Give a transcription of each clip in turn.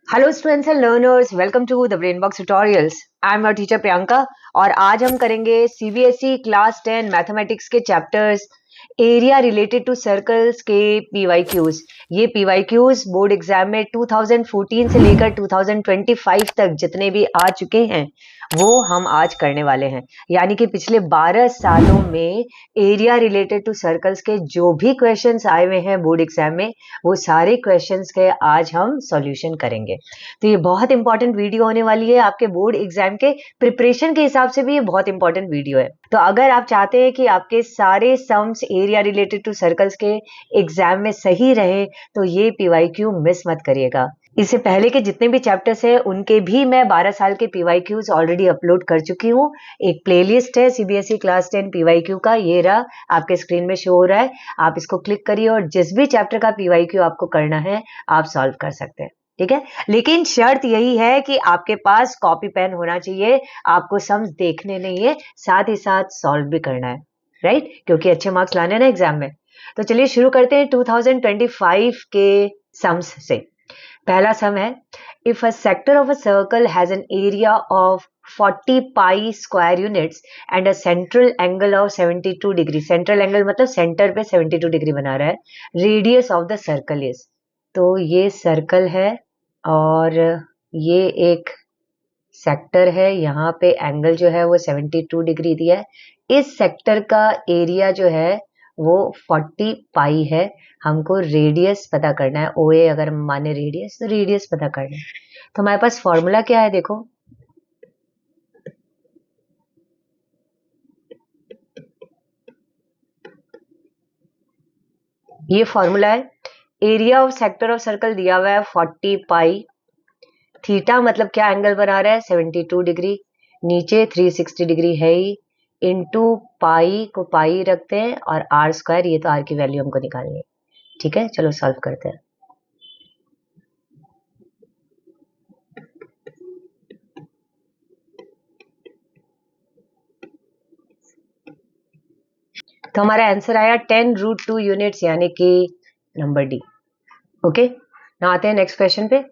Hello students and learners, welcome to the Brainbox tutorials. I am your teacher Priyanka और आज हम करेंगे CBSE class 10 mathematics के chapters area related to circles के PYQs. ये PYQs board exam में 2014 से लेकर 2025 तक जितने भी आ चुके हैं वो हम आज करने वाले हैं। यानी कि पिछले 12 सालों में एरिया रिलेटेड टू सर्कल्स के जो भी क्वेश्चंस आए हुए हैं बोर्ड एग्जाम में वो सारे क्वेश्चंस के आज हम सॉल्यूशन करेंगे। तो ये बहुत इंपॉर्टेंट वीडियो होने वाली है, आपके बोर्ड एग्जाम के प्रिपरेशन के हिसाब से भी ये बहुत इंपॉर्टेंट वीडियो है। तो अगर आप चाहते हैं कि आपके सारे sums area related to circles के एग्जाम में सही रहे तो ये पीवाईक्यू मिस मत करिएगा। इससे पहले के जितने भी चैप्टर्स हैं उनके भी मैं 12 साल के पीवाईक्यूज ऑलरेडी अपलोड कर चुकी हूँ। एक प्लेलिस्ट है सीबीएसई क्लास 10 पीवाईक्यू का, ये रहा आपके स्क्रीन में शो हो रहा है। आप इसको क्लिक करिए और जिस भी चैप्टर का पीवाईक्यू आपको करना है आप सॉल्व कर सकते हैं, ठीक है। लेकिन शर्त यही है कि आपके पास कॉपी पेन होना चाहिए, आपको सम्स देखने नहीं है, साथ ही साथ सॉल्व भी करना है, राइट, क्योंकि अच्छे मार्क्स लाने हैं ना एग्जाम में। तो चलिए शुरू करते हैं 2025 के सम्स से। पहला सम है, if a sector of a circle has an area of 40 pi square units and a central angle of 72 degree. Central angle मतलब सेंटर पे 72 डिग्री बना रहा है। Radius of the circle is, तो ये सर्कल है और ये एक सेक्टर है, यहाँ पे एंगल जो है वो 72 डिग्री दिया है। इस सेक्टर का एरिया जो है वो 40 पाई है। हमको रेडियस पता करना है, ओए अगर हम माने रेडियस तो रेडियस पता करना है। तो हमारे पास फॉर्मूला क्या है, देखो ये फॉर्मूला है। Area of sector of circle दिया हुआ है 40 पाई। थीटा मतलब क्या एंगल बना रहा है 72 डिग्री, नीचे 360 डिग्री है ही, इंटू पाई को पाई रखते हैं और आर स्क्वायर, ये तो आर की वैल्यू हमको निकालनी है, ठीक है। चलो सॉल्व करते हैं। तो हमारा आंसर आया 10√2 यूनिट्स, यानी कि नंबर डी। ओके, ना आते हैं नेक्स्ट क्वेश्चन पे।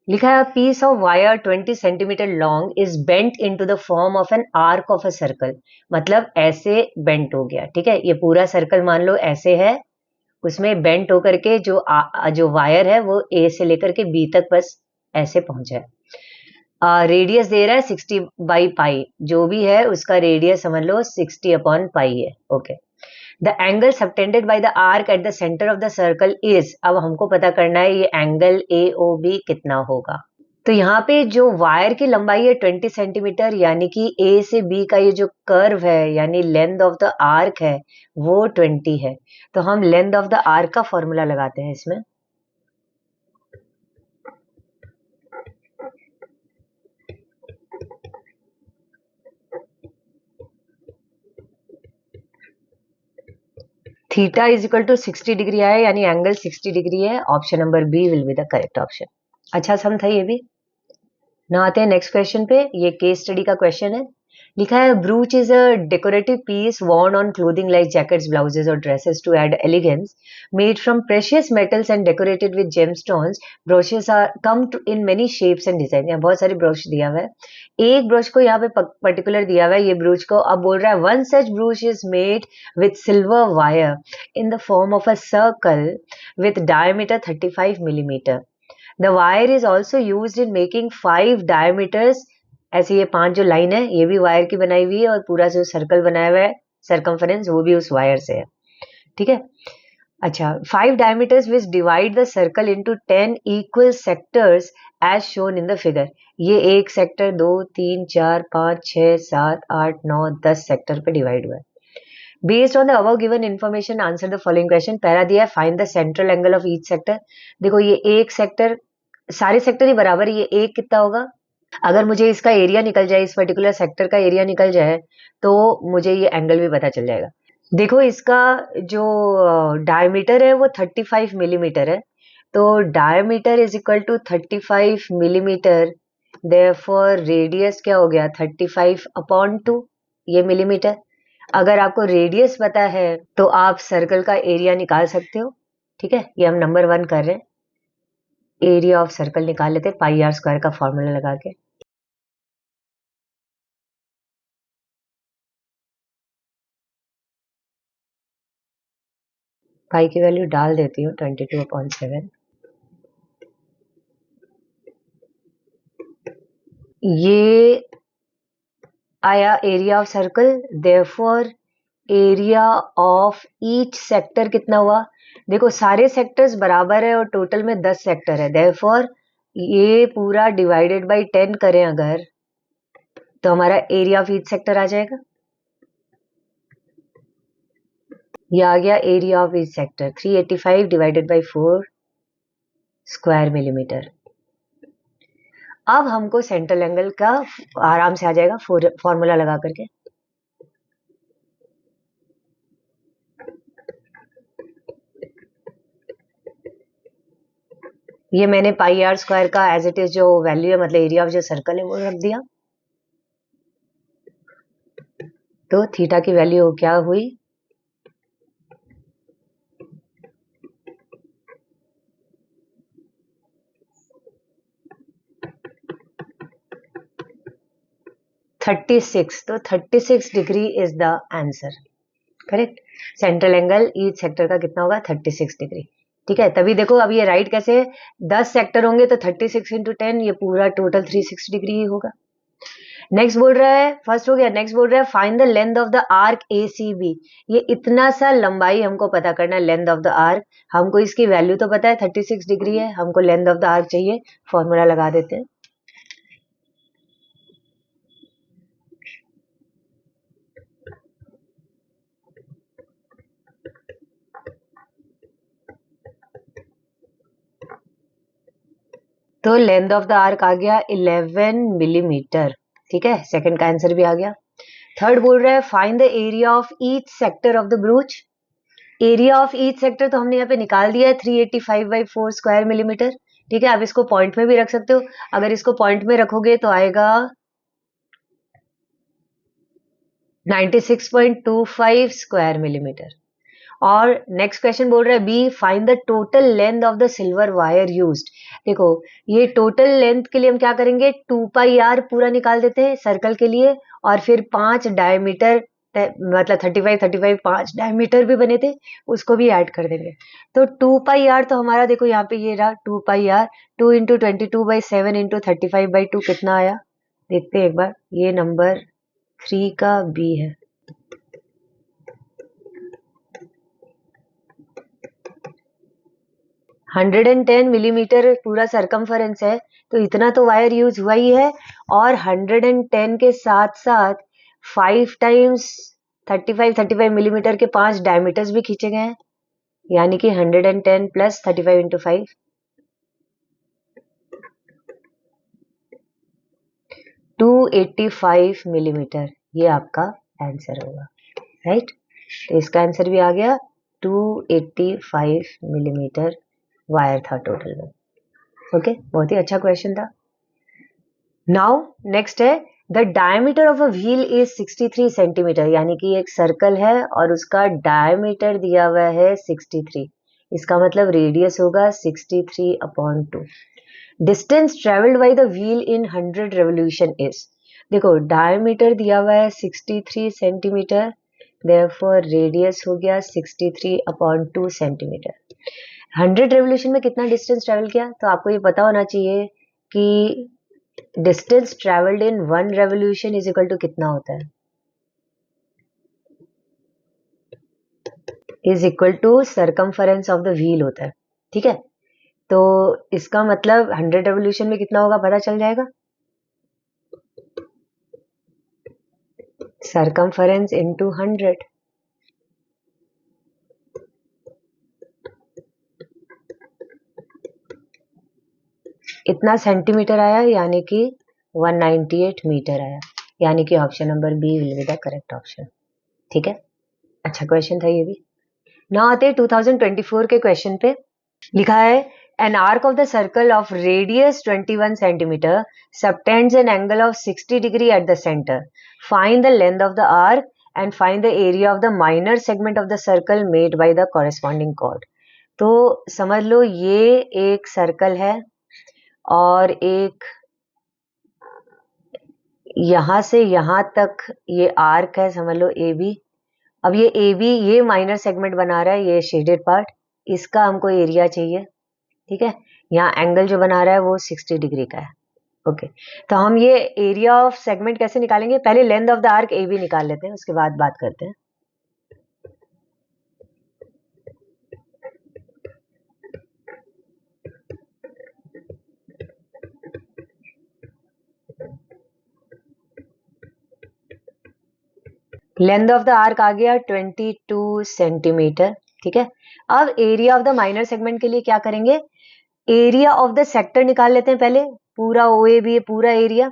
लिखा है piece of wire 20 centimetre long is bent into the form of an arc of a circle. मतलब ऐसे बेंट हो गया, ठीक है। ये पूरा सर्कल मान लो ऐसे है, उसमें बेंट होकर के जो वायर है वो ए से लेकर के बी तक बस ऐसे पहुंचा है। रेडियस दे रहा है 60 बाई पाई, जो भी है उसका रेडियस समझ लो 60 अपॉन पाई है। Okay, the angle subtended by the arc at the centre of the circle is, अब हमको पता करना है ये एंगल ए ओ बी कितना होगा। तो यहाँ पे जो वायर की लंबाई है 20 सेंटीमीटर, यानी कि ए से बी का ये जो कर्व है यानी लेंथ ऑफ द आर्क है वो 20 है। तो हम लेंथ ऑफ द आर्क का फॉर्मूला लगाते हैं इसमें। Theta is equal to 60 degree है, यानी एंगल 60 डिग्री है। Option number B will be the correct option. अच्छा सम था ये भी। ना आते हैं नेक्स्ट क्वेश्चन पे। ये केस स्टडी का क्वेश्चन है। लिखा है brooch is a decorative piece worn on clothing like jackets, blouses or dresses to add elegance, made from precious metals and decorated with gemstones. Brooches are come to in many shapes and design. यहाँ बहुत सारे broach दिया हुआ है। एक broach को यहाँ पे पर्टिकुलर दिया हुआ है, ये ब्रोच को अब बोल रहा है one such broach is made with silver wire in the form of a circle with diameter 35 millimeter. The wire is also used in making 5 diameters. ऐसे ये 5 जो लाइन है ये भी वायर की बनाई हुई है और पूरा जो सर्कल बनाया हुआ है सरकमफरेंस वो भी उस वायर से है, ठीक है। अच्छा, 5 diameters which divide the circle into 10 equal sectors as shown in the figure. ये एक सेक्टर 2 3 4 5 6 7 8 9 10 सेक्टर पे डिवाइड हुआ है। Based on the above given information, answer the following question. पहला दिया है find the central angle of each sector. देखो ये एक सेक्टर, सारे सेक्टर ही बराबर, ये एक कितना होगा। अगर मुझे इसका एरिया निकल जाए, इस पर्टिकुलर सेक्टर का एरिया निकल जाए तो मुझे ये एंगल भी पता चल जाएगा। देखो इसका जो डायमीटर है वो 35 मिलीमीटर है, तो diameter is equal to 35 millimetre, therefore radius क्या हो गया 35 अपॉन 2, ये मिलीमीटर। अगर आपको रेडियस पता है तो आप सर्कल का एरिया निकाल सकते हो, ठीक है। ये हम नंबर 1 कर रहे हैं। एरिया ऑफ सर्कल निकाल लेते पाई आर स्क्वायर का फॉर्मूला लगा के। पाई की वैल्यू डाल देती हूँ 22/7। ये आया area of circle. Therefore area of each sector कितना हुआ? देखो सारे सेक्टर्स बराबर है और टोटल में 10 सेक्टर है। देयरफॉर ये पूरा डिवाइडेड बाय 10 करें अगर, तो हमारा एरिया ऑफ ईच सेक्टर आ जाएगा। ये आ गया area of each sector 385 divided by 4 square millimetre. अब हमको सेंट्रल एंगल का आराम से आ जाएगा फॉर्मूला लगा करके। ये मैंने पाई आर स्क्वायर का एज इट इज जो वैल्यू है, मतलब एरिया ऑफ जो सर्कल है, वो रख दिया। तो थीटा की वैल्यू क्या हुई? 36। तो 36 degree is the answer. Correct. Central angle each sector का कितना होगा? 36 डिग्री। ठीक है, तभी देखो अब ये राइट कैसे है, 10 सेक्टर होंगे तो 36 इंटू 10, ये पूरा टोटल 360 डिग्री ही होगा। नेक्स्ट बोल रहा है, फर्स्ट हो गया। नेक्स्ट बोल रहा है find the length of the arc ACB। ये इतना सा लंबाई हमको पता करना है, लेंथ ऑफ द आर्क। हमको इसकी वैल्यू तो पता है 36 डिग्री है, हमको लेंथ ऑफ द आर्क चाहिए, फॉर्मूला लगा देते हैं। तो लेंथ ऑफ द आर्क आ गया 11 मिलीमीटर। ठीक है, सेकंड का आंसर भी आ गया। थर्ड बोल रहा है find the area of each sector of the ब्रूच। Area of each sector तो हमने यहाँ पे निकाल दिया है 385/4 स्क्वायर मिलीमीटर। ठीक है, आप इसको पॉइंट में भी रख सकते हो। अगर इसको पॉइंट में रखोगे तो आएगा 96.25 स्क्वायर मिलीमीटर। और नेक्स्ट क्वेश्चन बोल रहा है B find the total length of the silver wire used. देखो ये टोटल लेंथ के लिए हम क्या करेंगे, 2πr पूरा निकाल देते हैं सर्कल के लिए, और फिर 5 डायमीटर, मतलब 35 5 डायमीटर भी बने थे, उसको भी ऐड कर देंगे। तो 2πr तो हमारा देखो यहाँ पे ये रहा 2πr, 2 इंटू 22/7 इंटू 35/2 कितना आया, देखते हैं एक बार। ये नंबर 3 का बी है। 110 मिलीमीटर पूरा सरकमफरेंस है, तो इतना तो वायर यूज हुआ ही है। और 110 के साथ साथ 5 टाइम्स 35 मिलीमीटर के 5 डायमीटर्स भी खींचे गए हैं, यानी कि 110 प्लस 35 इंटू 5, 285 मिलीमीटर। ये आपका आंसर होगा, राइट। तो इसका आंसर भी आ गया 285 मिलीमीटर वायर था टोटल में। ओके, बहुत ही अच्छा क्वेश्चन था। नाउ नेक्स्ट है the diameter of a wheel is 63 centimetre, यानी कि एक सर्कल है और उसका डायमीटर दिया हुआ है 63। इसका मतलब रेडियस होगा 63/2। Distance travelled by the wheel in 100 revolution is. देखो डायमीटर दिया हुआ है 63 सेंटीमीटर, देयरफॉर रेडियस हो गया 63/2 सेंटीमीटर। 100 रेवोल्यूशन में कितना डिस्टेंस ट्रेवल किया, तो आपको ये पता होना चाहिए कि distance travelled in 1 revolution is equal to कितना होता है, is equal to circumference of the wheel होता है। ठीक है, तो इसका मतलब 100 रेवोल्यूशन में कितना होगा पता चल जाएगा। Circumference into 100। इतना सेंटीमीटर आया, यानी कि 198 मीटर आया, यानी कि option number B will be the correct option. ठीक है, अच्छा क्वेश्चन था ये भी। ना आते 2024 के क्वेश्चन पे। लिखा है an arc of the circle of radius 21 centimeter subtends an angle of 60 degree at the center. Find the length of the arc and find the area of the minor segment of the circle made by the corresponding chord. तो समझ लो ये एक circle है और एक यहां से यहां तक ये आर्क है, समझ लो ए बी। अब ये ए बी ये माइनर सेगमेंट बना रहा है, ये शेडेड पार्ट, इसका हमको एरिया चाहिए। ठीक है, यहाँ एंगल जो बना रहा है वो 60 डिग्री का है। ओके, तो हम ये एरिया ऑफ सेगमेंट कैसे निकालेंगे? पहले length of the arc A B निकाल लेते हैं, उसके बाद बात करते हैं। लेंथ ऑफ द आर्क आ गया 22 सेंटीमीटर। ठीक है, अब area of the minor segment के लिए क्या करेंगे? एरिया ऑफ द सेक्टर निकाल लेते हैं पहले, पूरा ओ ए बी पूरा एरिया,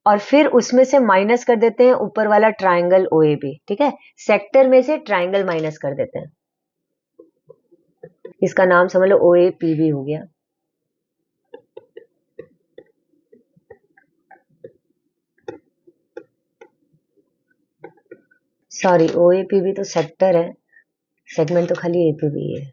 और फिर उसमें से माइनस कर देते हैं ऊपर वाला ट्राइंगल ओ ए बी। ठीक है, सेक्टर में से ट्राइंगल माइनस कर देते हैं, इसका नाम समझ लो ओ ए पी बी हो गया। Sorry, O A P B तो सेक्टर है, सेगमेंट तो खाली ए पी बी है।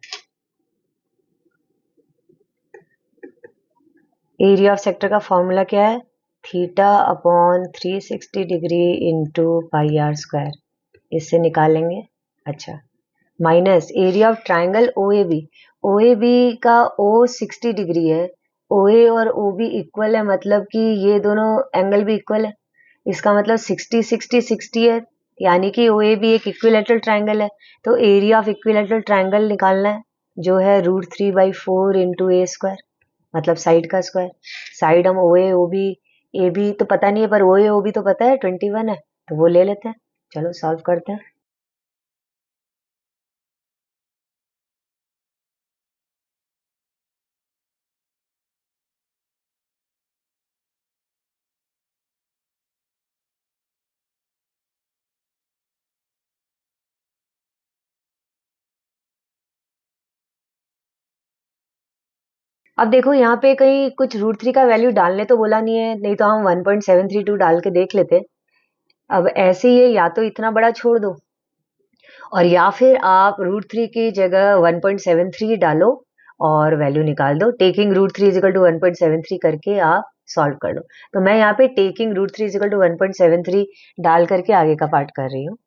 एरिया ऑफ सेक्टर का फॉर्मूला क्या है? Theta upon 360 degree into pi R square, इससे निकालेंगे। अच्छा, minus area of triangle O A B का ओ 60 डिग्री है, ओ ए और ओ बी इक्वल है, मतलब कि ये दोनों एंगल भी इक्वल है, इसका मतलब 60 60 60 है, यानी कि ओ ए बी एक इक्विलेटरल ट्राइंगल है। तो एरिया ऑफ इक्विलेटरल ट्राइंगल निकालना है, जो है √3/4 इंटू ए स्क्वायर, मतलब साइड का स्क्वायर। साइड हम ए बी तो पता नहीं है, पर ओ बी तो पता है 21 है, तो वो ले लेते हैं। चलो सॉल्व करते हैं। अब देखो यहाँ पे कहीं कुछ √3 का वैल्यू डालने तो बोला नहीं है, नहीं तो हम 1.732 डाल के देख लेते। अब ऐसे ही या तो इतना बड़ा छोड़ दो, और या फिर आप √3 की जगह 1.73 डालो और वैल्यू निकाल दो। टेकिंग √3 इजिकल टू 1.73 करके आप सॉल्व कर लो। तो मैं यहाँ पे टेकिंग √3 इजिकल टू 1.73 डाल करके आगे का पार्ट कर रही हूँ।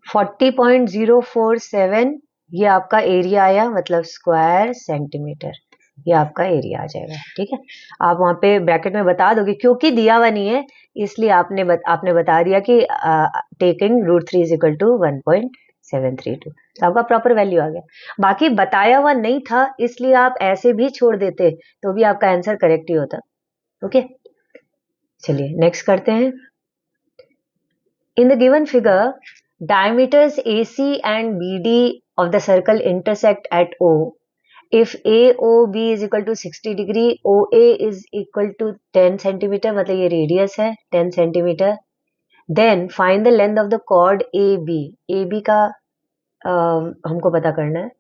$40.047 ये आपका एरिया आया, मतलब स्क्वायर सेंटीमीटर, ये आपका एरिया आ जाएगा। ठीक है, आप वहां पे ब्रैकेट में बता दोगे, क्योंकि दिया हुआ नहीं है इसलिए आपने बता दिया कि टेकिंग √3 इजिकल टू 1.732, तो आपका प्रॉपर वैल्यू आ गया। बाकी बताया हुआ नहीं था इसलिए आप ऐसे भी छोड़ देते तो भी आपका आंसर करेक्ट ही होता। ओके, चलिए नेक्स्ट करते हैं। In the given figure, diameters AC and BD of the circle intersect at O. If AOB is equal to 60 degree, OA is equal to 10 centimeter, मतलब ये radius है 10 centimeter. Then find the length of the chord AB. AB का हमको पता करना है।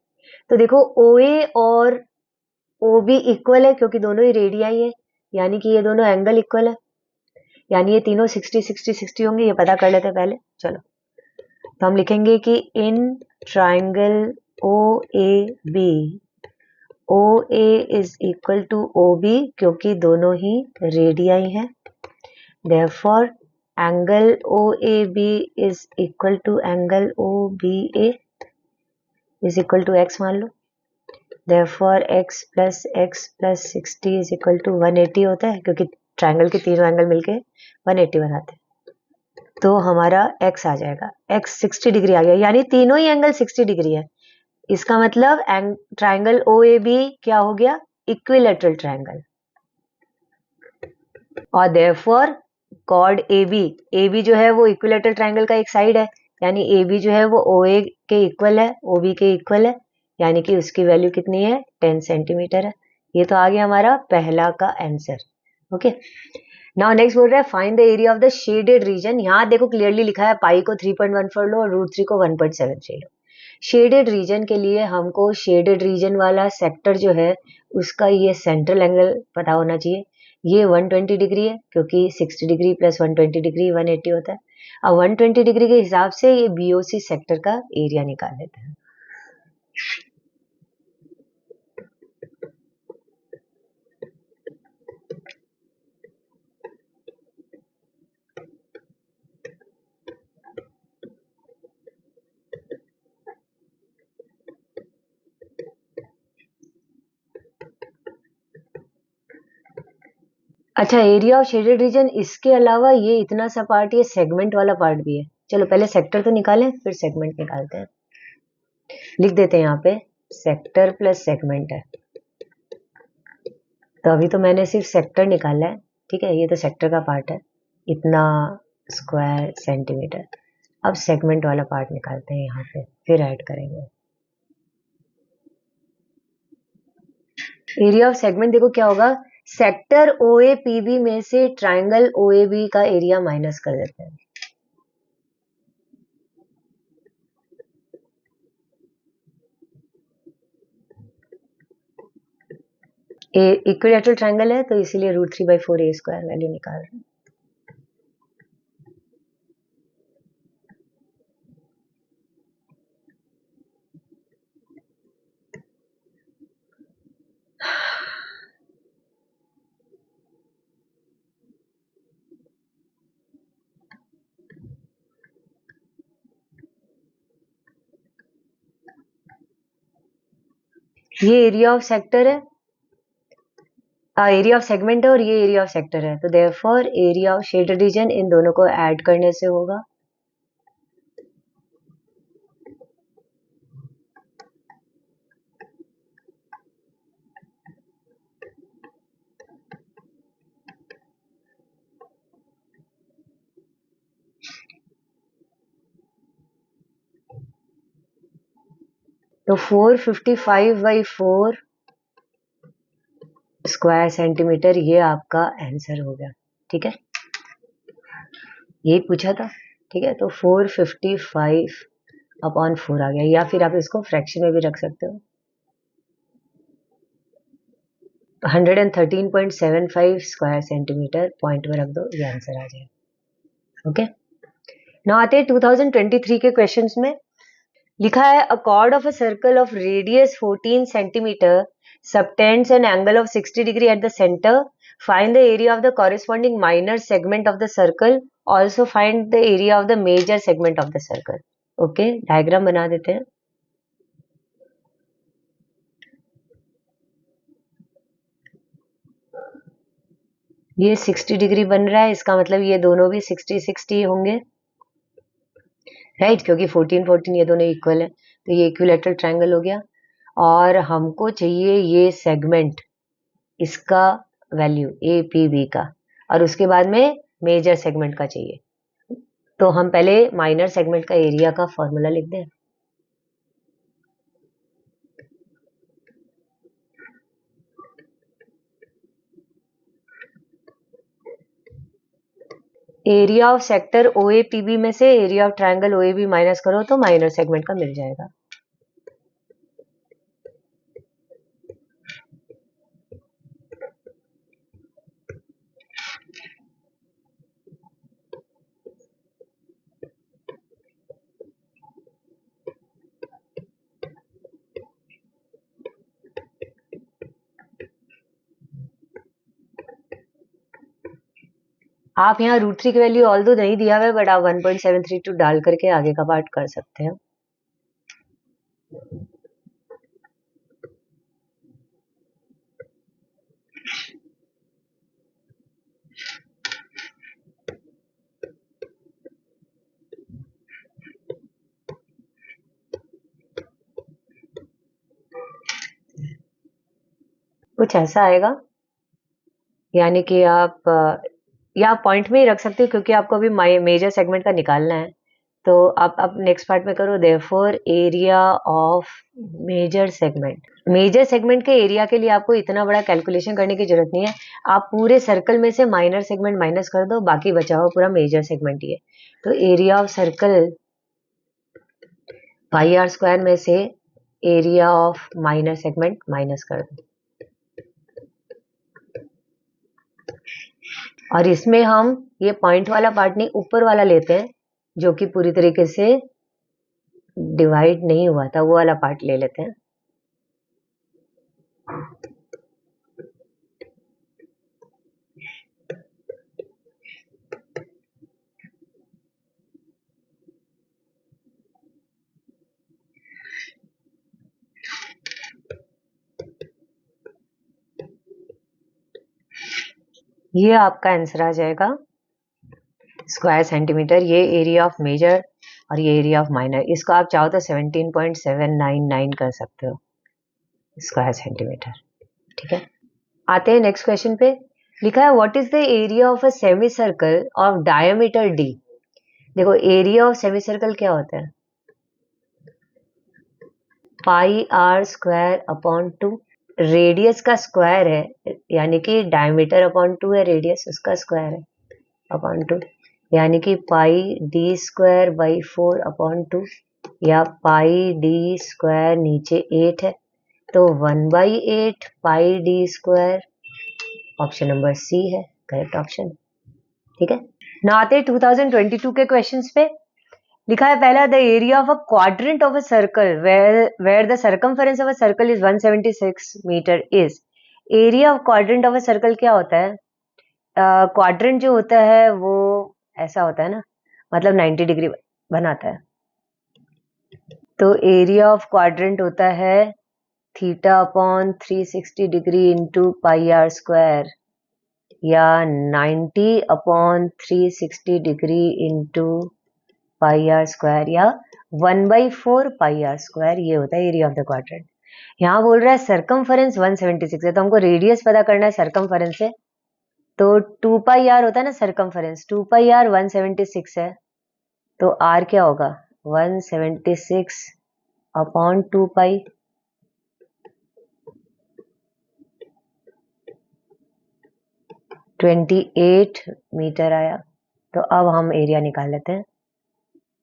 तो देखो OA और OB इक्वल है क्योंकि दोनों ही रेडियाई है, यानी कि ये दोनों एंगल इक्वल है, यानी ये तीनों 60 60 60 होंगे, ये पता कर लेते हैं पहले। चलो, तो हम लिखेंगे कि in triangle O A B, O A is equal to O B, क्योंकि दोनों ही रेडियाई हैं। Therefore angle O A B is equal to angle O B A is equal to X मान लो। Therefore x plus 60 is equal to 180 होता है, क्योंकि triangle के तीनों एंगल मिलके 180 बनाते हैं। तो हमारा x आ जाएगा, x 60 डिग्री आ गया, यानी तीनों ही एंगल 60 डिग्री है। इसका मतलब ट्राइंगल ओ ए बी क्या हो गया? Equilateral triangle. और देयरफॉर कॉर्ड ए बी जो है वो इक्विलेटरल ट्राइंगल का एक साइड है, यानी ए बी जो है वो ओ ए के इक्वल है, ओ बी के इक्वल है, यानी कि उसकी वैल्यू कितनी है? 10 सेंटीमीटर है। ये तो आ गया हमारा पहला का आंसर। ओके, नाउ नेक्स्ट बोल रहा है find the area of the shaded reason. यहाँ देखो क्लियरली लिखा है पाई को 3.14 लो और √3 को 1.73 लो। शेडेड रीजन के लिए हमको शेडेड रीजन वाला सेक्टर जो है उसका ये सेंट्रल एंगल पता होना चाहिए। ये 120 डिग्री है, क्योंकि 60 डिग्री प्लस 120 डिग्री 180 होता है। अब 120 डिग्री के हिसाब से ये BOC सेक्टर का एरिया निकाल लेते हैं। अच्छा, एरिया ऑफ शेडेड रीजन, इसके अलावा ये इतना सा पार्ट, ये सेगमेंट वाला पार्ट भी है। चलो पहले सेक्टर तो निकालें, फिर सेगमेंट निकालते हैं। लिख देते हैं यहाँ पे सेक्टर प्लस सेगमेंट है। तो अभी तो मैंने सिर्फ सेक्टर निकाला है, ठीक है, ये तो सेक्टर का पार्ट है, इतना स्क्वायर सेंटीमीटर। अब सेगमेंट वाला पार्ट निकालते हैं यहाँ पे, फिर ऐड करेंगे। एरिया ऑफ सेगमेंट देखो क्या होगा, सेक्टर OAPB में से ट्राइंगल OAB का एरिया माइनस कर देते हैं। इक्विलैटरल ट्राइंगल है तो इसीलिए √3/4 वैल्यू निकाल रहे हैं। ये एरिया ऑफ सेक्टर है, एरिया ऑफ सेगमेंट है, और ये एरिया ऑफ सेक्टर है। तो therefore area of shaded region इन दोनों को ऐड करने से होगा तो 455/4 स्क्वायर सेंटीमीटर, ये आपका आंसर हो गया। ठीक है, यही पूछा था। ठीक है, तो 455/4 आ गया, या फिर आप इसको फ्रैक्शन में भी रख सकते हो। 113.75 स्क्वायर सेंटीमीटर, पॉइंट में रख दो, ये आंसर आ जाएगा। ओके, नाउ आते हैं 2023 के क्वेश्चंस में। लिखा है अ chord of a circle of radius 14 centimeter subtends an angle of 60 degree at the center. Find the area of the corresponding minor segment of the circle. Also find the area of the major segment of the circle. Okay, diagram बना देते हैं। ये 60 degree बन रहा है, इसका मतलब ये दोनों भी 60-60 होंगे, राइट, क्योंकि 14-14 ये दोनों इक्वल है, तो ये इक्विलैटरल ट्रायंगल हो गया। और हमको चाहिए ये सेगमेंट, इसका वैल्यू APB का, और उसके बाद में मेजर सेगमेंट का चाहिए। तो हम पहले माइनर सेगमेंट का एरिया का फॉर्मूला लिख दें। एरिया ऑफ सेक्टर OAPB में से area of triangle OAB minus करो तो माइनर सेगमेंट का मिल जाएगा। आप यहाँ √3 की वैल्यू ऑल्दो नहीं दिया हुआ है, बट आप 1.732 डाल करके आगे का पार्ट कर सकते हैं। कुछ ऐसा आएगा, यानी कि आप या पॉइंट में ही रख सकते हो, क्योंकि आपको अभी मेजर सेगमेंट का निकालना है। तो आप नेक्स्ट पार्ट में करो, therefore area of major segment के एरिया के लिए आपको इतना बड़ा कैलकुलेशन करने की जरूरत नहीं है। आप पूरे सर्कल में से माइनर सेगमेंट माइनस कर दो, बाकी बचा हुआ पूरा मेजर सेगमेंट ही है। तो एरिया ऑफ सर्कल πr² में से area of minor segment minus कर दो, और इसमें हम ये पॉइंट वाला पार्ट नहीं ऊपर वाला लेते हैं, जो कि पूरी तरीके से डिवाइड नहीं हुआ था, वो वाला पार्ट ले लेते हैं। ये आपका आंसर आ जाएगा स्क्वायर सेंटीमीटर। ये एरिया ऑफ मेजर और ये एरिया ऑफ माइनर, इसको आप चाहो तो 17.799 कर सकते हो स्क्वायर सेंटीमीटर। ठीक है, आते हैं नेक्स्ट क्वेश्चन पे। लिखा है what is the area of a semi circle of diameter D. देखो एरिया ऑफ सेमी सर्कल क्या होता है, पाई आर स्क्वायर अपॉन 2। रेडियस का स्क्वायर है, यानी कि डायमीटर अपॉन 2 है, रेडियस उसका स्क्वायर है अपॉन 2, यानी कि पाई डी स्क्वायर बाई 4 अपॉन 2, या पाई डी स्क्वायर नीचे 8 है तो 1/8 pi D square. Option number C है करेक्ट ऑप्शन। ठीक है, ना आते 2022 के क्वेश्चंस पे। लिखा है पहला, the area of a quadrant of a circle where the circumference of a circle is 176 metre is. Area of quadrant of a circle क्या होता है? क्वाड्रेंट जो होता है वो ऐसा होता है ना, मतलब 90 डिग्री बनाता है। तो एरिया ऑफ क्वाड्रेंट होता है theta upon 360 degree into pi R square, या 90 upon 360 degree into pi R square, या 1/4 पाई आर स्क्वायर। ये होता है एरिया ऑफ द क्वाड्रेंट। यहाँ बोल रहा है सरकमफेरेंस 176 है, तो हमको रेडियस पता करना है सरकमफेरेंस से। तो 2 पाई आर होता है ना सरकमफेरेंस, 2 पाई आर 176 है, तो आर क्या होगा 176 अपॉन 2 पाई, 28 मीटर आया। तो अब हम एरिया निकाल लेते हैं।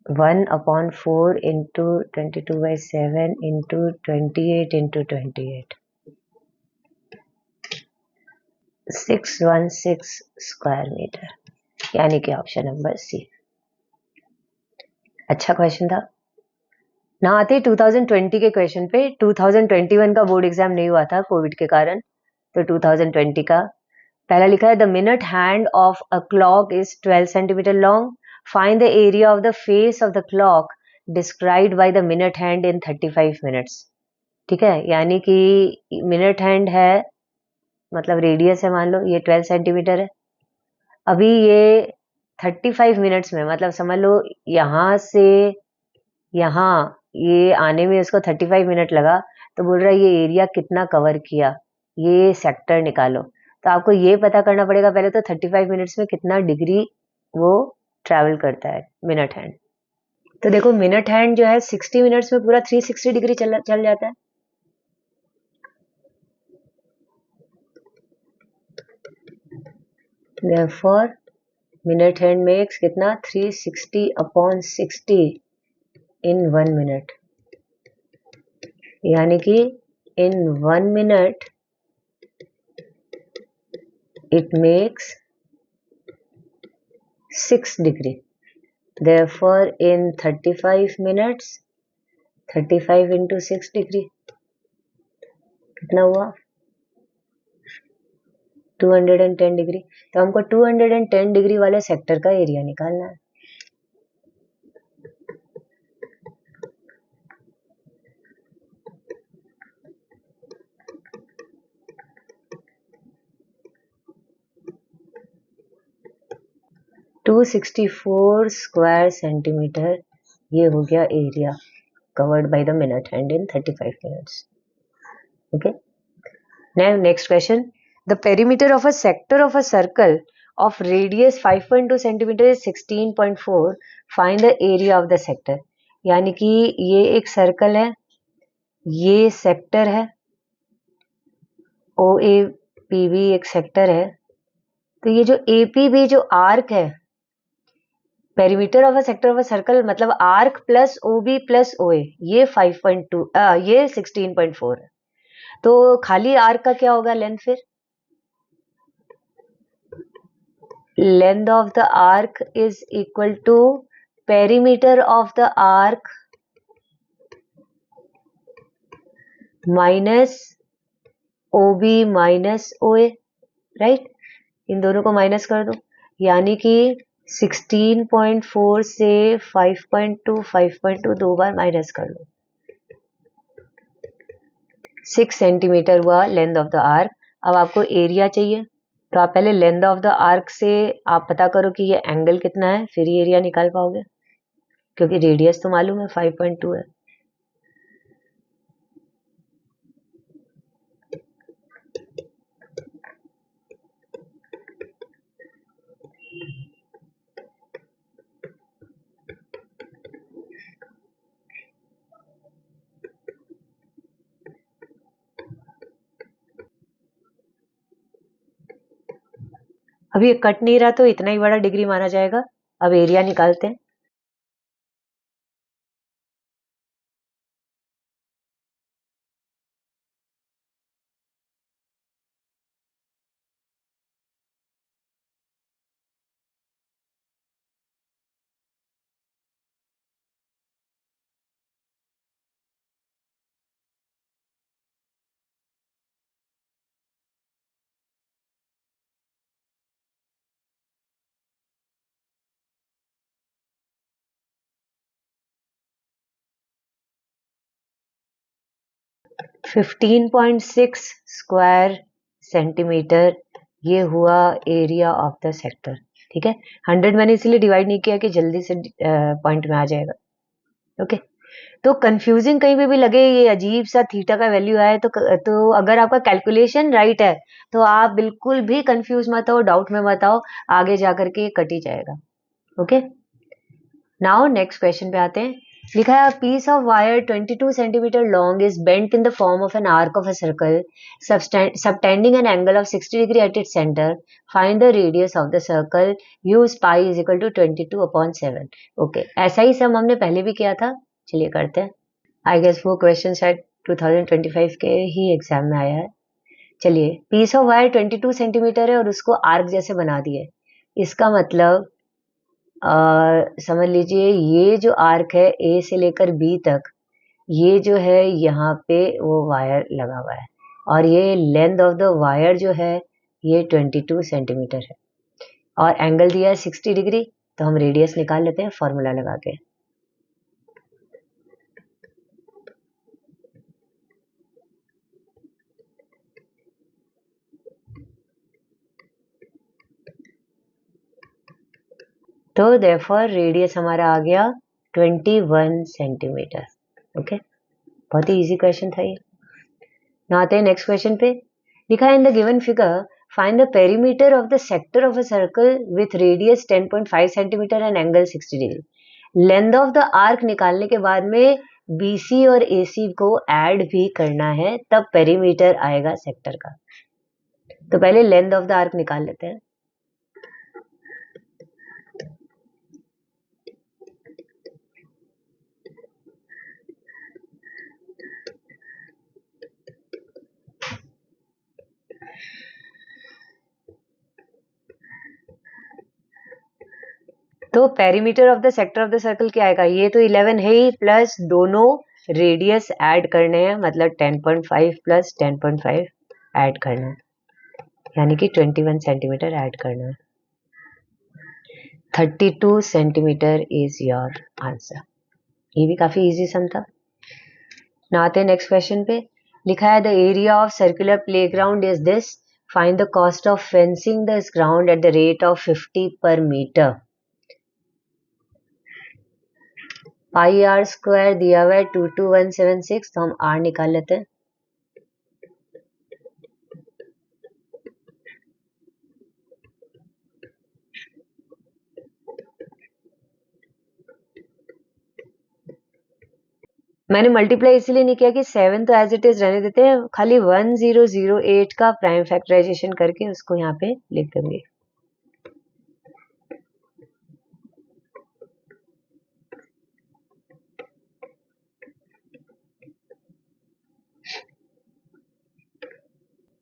1/4 into 22/7 into 28 into 28, 616 square metre, यानी कि ऑप्शन नंबर सी। अच्छा क्वेश्चन था ना। आते 2020 के क्वेश्चन पे। 2021 का बोर्ड एग्जाम नहीं हुआ था कोविड के कारण, तो 2020 का पहला लिखा है the minute hand of a clock is 12 centimetre long, find the area of the face of the clock described by the minute hand in 35 minutes. ठीक है, यानी कि मिनट हैंड है, मतलब रेडियस है, मान लो ये 12 सेंटीमीटर है। अभी ये 35 मिनट्स में, मतलब समझ लो यहाँ से यहाँ ये आने में उसको 35 मिनट लगा, तो बोल रहा है ये एरिया कितना कवर किया, ये सेक्टर निकालो। तो आपको ये पता करना पड़ेगा पहले तो 35 मिनट्स में कितना डिग्री वो ट्रैवल करता है मिनट हैंड। तो देखो मिनट हैंड जो है 60 मिनट्स में पूरा 360 डिग्री चल जाता है। Therefore, मिनट हैंड मेक्स कितना 360 अपॉन 60 इन 1 मिनट, यानी कि इन 1 minute it makes 6 degree. Therefore, in 35 minutes 35 into 6 degree कितना हुआ 210 डिग्री। तो हमको 210 डिग्री वाले सेक्टर का एरिया निकालना है। टू 264 स्क्वायर सेंटीमीटर, ये हो गया area covered by the minute hand in 35 minutes. Okay, now next question, the perimeter of a sector of a circle of radius 5.2 centimetre is 16.4, find the area of the sector. यानी कि ये एक circle है, ये sector है, ओ A P B एक sector है। तो ये जो ए पी बी जो आर्क है, perimeter of a sector of a circle मतलब arc plus O B plus O A, ये 5.2 ये 16.4 है। तो खाली आर्क का क्या होगा लेंथ, फिर length of the arc is equal to perimeter of the arc minus OB minus OA, right, इन दोनों को माइनस कर दो, यानी कि 16.4 से 5.2 दो बार माइनस कर लो, 6 सेंटीमीटर हुआ लेंथ ऑफ द आर्क। अब आपको एरिया चाहिए, तो आप पहले लेंथ ऑफ द आर्क से आप पता करो कि ये एंगल कितना है, फिर ये एरिया निकाल पाओगे, क्योंकि रेडियस तो मालूम है 5.2 है। अब ये कट नहीं रहा तो इतना ही बड़ा डिग्री माना जाएगा। अब एरिया निकालते हैं। (15.6 स्क्वायर सेंटीमीटर ये हुआ एरिया ऑफ द सेक्टर। ठीक है, 100 मैंने इसलिए डिवाइड नहीं किया कि जल्दी से पॉइंट में आ जाएगा। ओके, तो कंफ्यूजिंग कहीं पे भी लगे ये अजीब सा थीटा का वैल्यू आए तो अगर आपका कैलकुलेशन राइट है तो आप बिल्कुल भी कंफ्यूज मत हो, डाउट में मत आओ, आगे जाकर के कट ही जाएगा। ओके, नाउ नेक्स्ट क्वेश्चन पे आते हैं। लिखा है piece of wire 22 centimetre long is bent in the form of an arc of a circle subtending an angle of 60 degree at its center. Find the radius of the circle. Use pi is equal to 22/7. Okay, ऐसा ही सम हमने पहले भी किया था, चलिए करते हैं। I guess वो क्वेश्चन शायद 2025 के ही एग्जाम में आया है। चलिए, पीस ऑफ वायर 22 सेंटीमीटर है और उसको आर्क जैसे बना दिए। इसका मतलब समझ लीजिए ये जो आर्क है ए से लेकर बी तक, ये जो है यहाँ पे वो वायर लगा हुआ है और ये लेंथ ऑफ द वायर जो है ये 22 सेंटीमीटर है और एंगल दिया है 60 डिग्री। तो हम रेडियस निकाल लेते हैं फॉर्मूला लगा के। तो देयरफॉर रेडियस हमारा आ गया 21 सेंटीमीटर। ओके, बहुत ही इजी क्वेश्चन था ये। ना आते हैं नेक्स्ट क्वेश्चन पे। लिखा है in the given figure find the perimeter of the sector of a circle with radius 10.5 centimetre and angle 60 degree. Length of the arc निकालने के बाद में BC और AC को ऐड भी करना है, तब पेरीमीटर आएगा सेक्टर का। तो पहले लेंथ ऑफ द आर्क निकाल लेते हैं। तो perimeter of the sector of the circle क्या आएगा, ये तो 11 है ही, प्लस दोनों रेडियस ऐड करने हैं, मतलब 10.5 प्लस 10.5 ऐड करना है, यानी कि 21 सेंटीमीटर ऐड करना है। 32 सेंटीमीटर इज योर आंसर। ये भी काफी इजी सम था। ना आते हैं नेक्स्ट क्वेश्चन पे। लिखा है the area of circular playground is this, find the cost of fencing this ground at the rate of 50 पर मीटर। पाई आर स्क्वायर दिया हुआ है 22176, तो हम आर निकाल लेते हैं। मैंने मल्टीप्लाई इसीलिए नहीं किया कि 7 तो एज इट इज रहने देते हैं, खाली 1008 का प्राइम फैक्टराइजेशन करके उसको यहाँ पे लिख देंगे।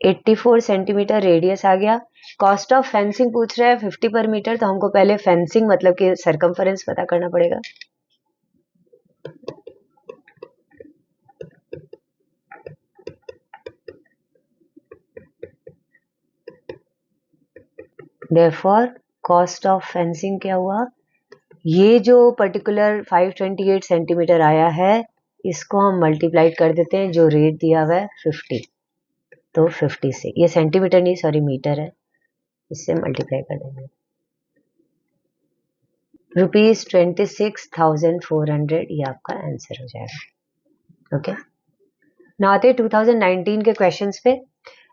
(84 सेंटीमीटर रेडियस आ गया, कॉस्ट ऑफ फेंसिंग पूछ रहा है 50 पर मीटर, तो हमको पहले फेंसिंग मतलब कि सरकमफरेंस पता करना पड़ेगा। Therefore कॉस्ट ऑफ फेंसिंग क्या हुआ, ये जो पर्टिकुलर 528 सेंटीमीटर आया है इसको हम मल्टीप्लाइड कर देते हैं, जो रेट दिया हुआ है 50, तो 50 से, ये सेंटीमीटर नहीं सॉरी मीटर है, इससे मल्टीप्लाई कर देंगे। ₹26,400 ये आपका आंसर हो जाएगा। ओके, ना आते 2019 के क्वेश्चंस पे।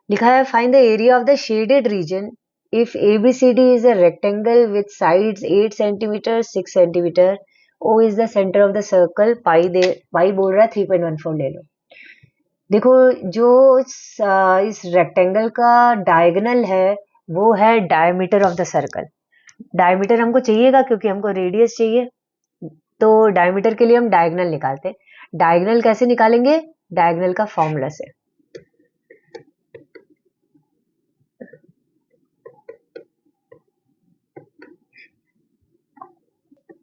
लिखा है find the area of the shaded region if ABCD is a rectangle with sides 8 centimetre 6 centimetre, O is the centre of the circle, pi बोल रहा है 3.14 ले लो। देखो जो इस रेक्टेंगल का डायगोनल है वो है diameter of the circle. Diameter हमको चाहिएगा क्योंकि हमको रेडियस चाहिए, तो डायमीटर के लिए हम डायगोनल निकालते हैं। डायगोनल कैसे निकालेंगे, डायगोनल का फॉर्मूला से।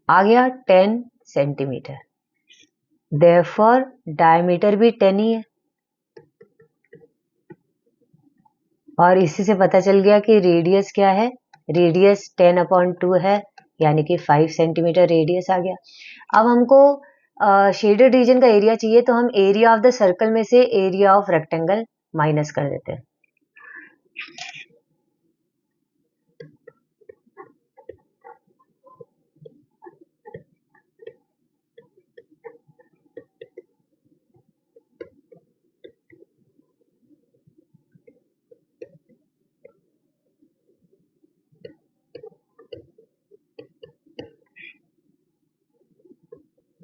आ गया 10 सेंटीमीटर, देयरफॉर डायमीटर भी 10 ही है, और इसी से पता चल गया कि रेडियस क्या है, रेडियस 10/2 है, यानी कि 5 सेंटीमीटर रेडियस आ गया। अब हमको शेडेड रीजन का एरिया चाहिए, तो हम एरिया ऑफ द सर्कल में से एरिया ऑफ रेक्टेंगल माइनस कर देते हैं।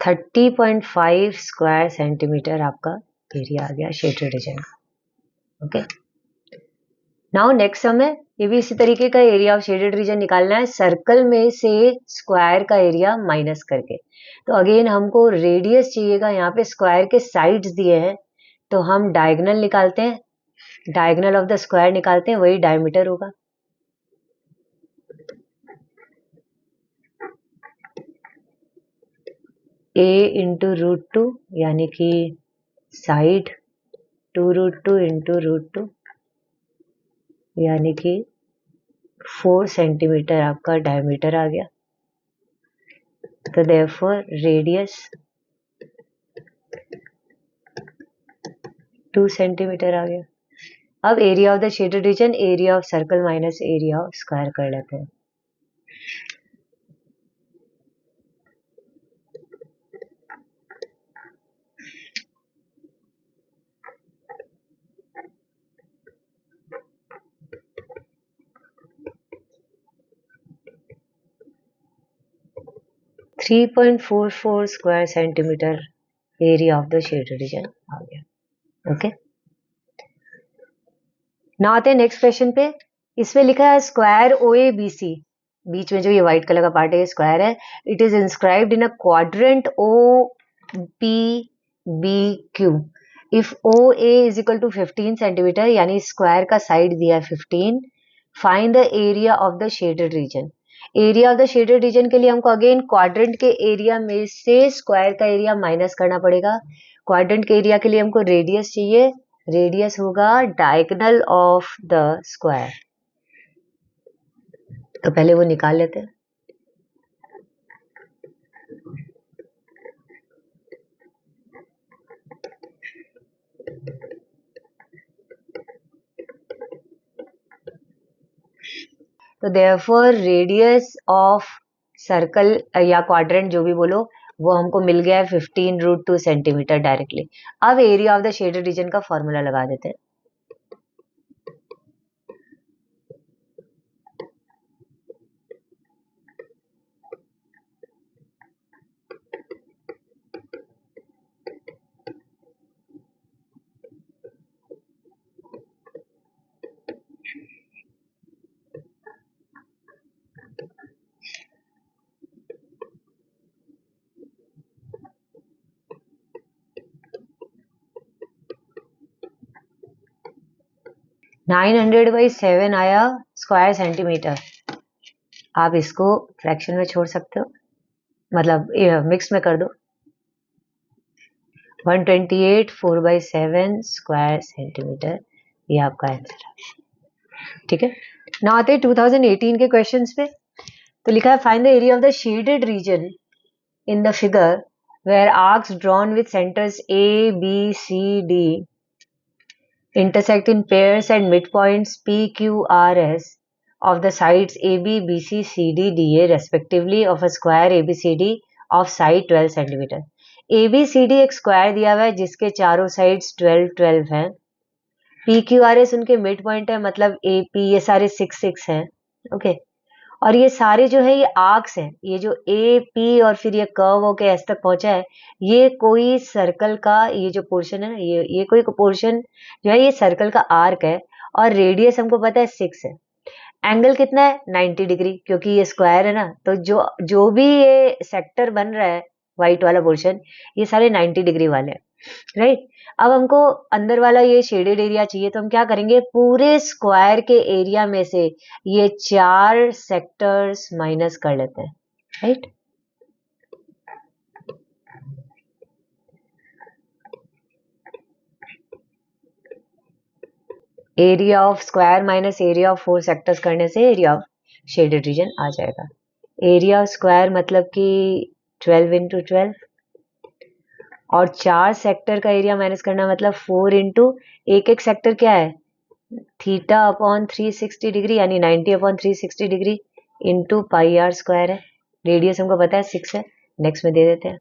थर्टी 30.5 स्क्वायर सेंटीमीटर आपका एरिया आ गया शेडेड रीजन का। ओके, नाउ नेक्स्ट सम है, ये भी इसी तरीके का एरिया ऑफ शेडेड रीजन निकालना है सर्कल में से स्क्वायर का एरिया माइनस करके। तो अगेन हमको रेडियस चाहिएगा, यहाँ पे स्क्वायर के साइड्स दिए हैं, तो हम डायगोनल निकालते हैं, डायगोनल ऑफ द स्क्वायर निकालते हैं, वही डायमीटर होगा। a इंटू √2 यानी कि साइड 2√2 इंटू √2 यानी कि 4 सेंटीमीटर आपका डायमीटर आ गया। तो देयरफॉर रेडियस 2 सेंटीमीटर आ गया। अब area of the shaded region area of circle minus area of square कर लेते हैं। Three 3.44 square centimetre area of the shaded region आ गया। ओके, ना आते हैं नेक्स्ट क्वेश्चन पे। इसमें लिखा है स्क्वायर OABC, बीच में जो ये व्हाइट कलर का पार्ट है स्क्वायर है, it is inscribed in a quadrant OPBQ if OA is equal to 15 centimetre, यानी स्क्वायर का साइड दिया है 15। Find the area of the shaded region. Area of the shaded region के लिए हमको अगेन क्वाड्रेंट के एरिया में से स्क्वायर का एरिया माइनस करना पड़ेगा। क्वाड्रेंट के एरिया के लिए हमको रेडियस चाहिए, रेडियस होगा डायगोनल ऑफ द स्क्वायर, तो पहले वो निकाल लेते हैं। तो देयरफॉर रेडियस ऑफ सर्कल या क्वाड्रेंट जो भी बोलो, वो हमको मिल गया है 15√2 सेंटीमीटर डायरेक्टली। अब area of the shaded reason का फॉर्मूला लगा देते हैं। 900/7 आया स्क्वायर सेंटीमीटर। आप इसको फ्रैक्शन में छोड़ सकते हो, मतलब मिक्स में कर दो। 128 4/7 स्क्वायर सेंटीमीटर, ये आपका आंसर है। ठीक है, ना आते 2018 के क्वेश्चंस पे। तो लिखा है find the area of the shaded reason in the figure where arcs drawn with centers A, B, C, D intersect in pairs at midpoints P, Q, R, S of the sides AB, BC, CD, DA respectively of a square ABCD of side 12 cm। ABCD एक square दिया हुआ है जिसके चारों sides 12-12 हैं। PQRS उनके mid point है, मतलब AP ये सारे 6-6 हैं। ओके, और ये सारे जो है ये आर्क्स हैं, ये जो ए पी और फिर ये कर्व होके एस तक पहुंचा है, ये कोई सर्कल का ये जो पोर्शन है ना, ये कोई पोर्शन जो है ये सर्कल का आर्क है, और रेडियस हमको पता है 6 है। एंगल कितना है 90 डिग्री, क्योंकि ये स्क्वायर है ना, तो जो जो भी ये सेक्टर बन रहा है व्हाइट वाला पोर्शन, ये सारे 90 डिग्री वाले हैं, राइट। अब हमको अंदर वाला ये शेडेड एरिया चाहिए, तो हम क्या करेंगे, पूरे स्क्वायर के एरिया में से ये 4 सेक्टर्स माइनस कर लेते हैं, right. Area of square minus area of 4 sectors करने से एरिया ऑफ शेडेड रीजन आ जाएगा। एरिया ऑफ स्क्वायर मतलब कि 12 × 12, और 4 सेक्टर का एरिया माइनस करना मतलब 4 × एक सेक्टर क्या है, θ/360 डिग्री, यानी 90/360 डिग्री इंटू πr² है। रेडियस हमको पता है 6 है। नेक्स्ट में दे देते हैं।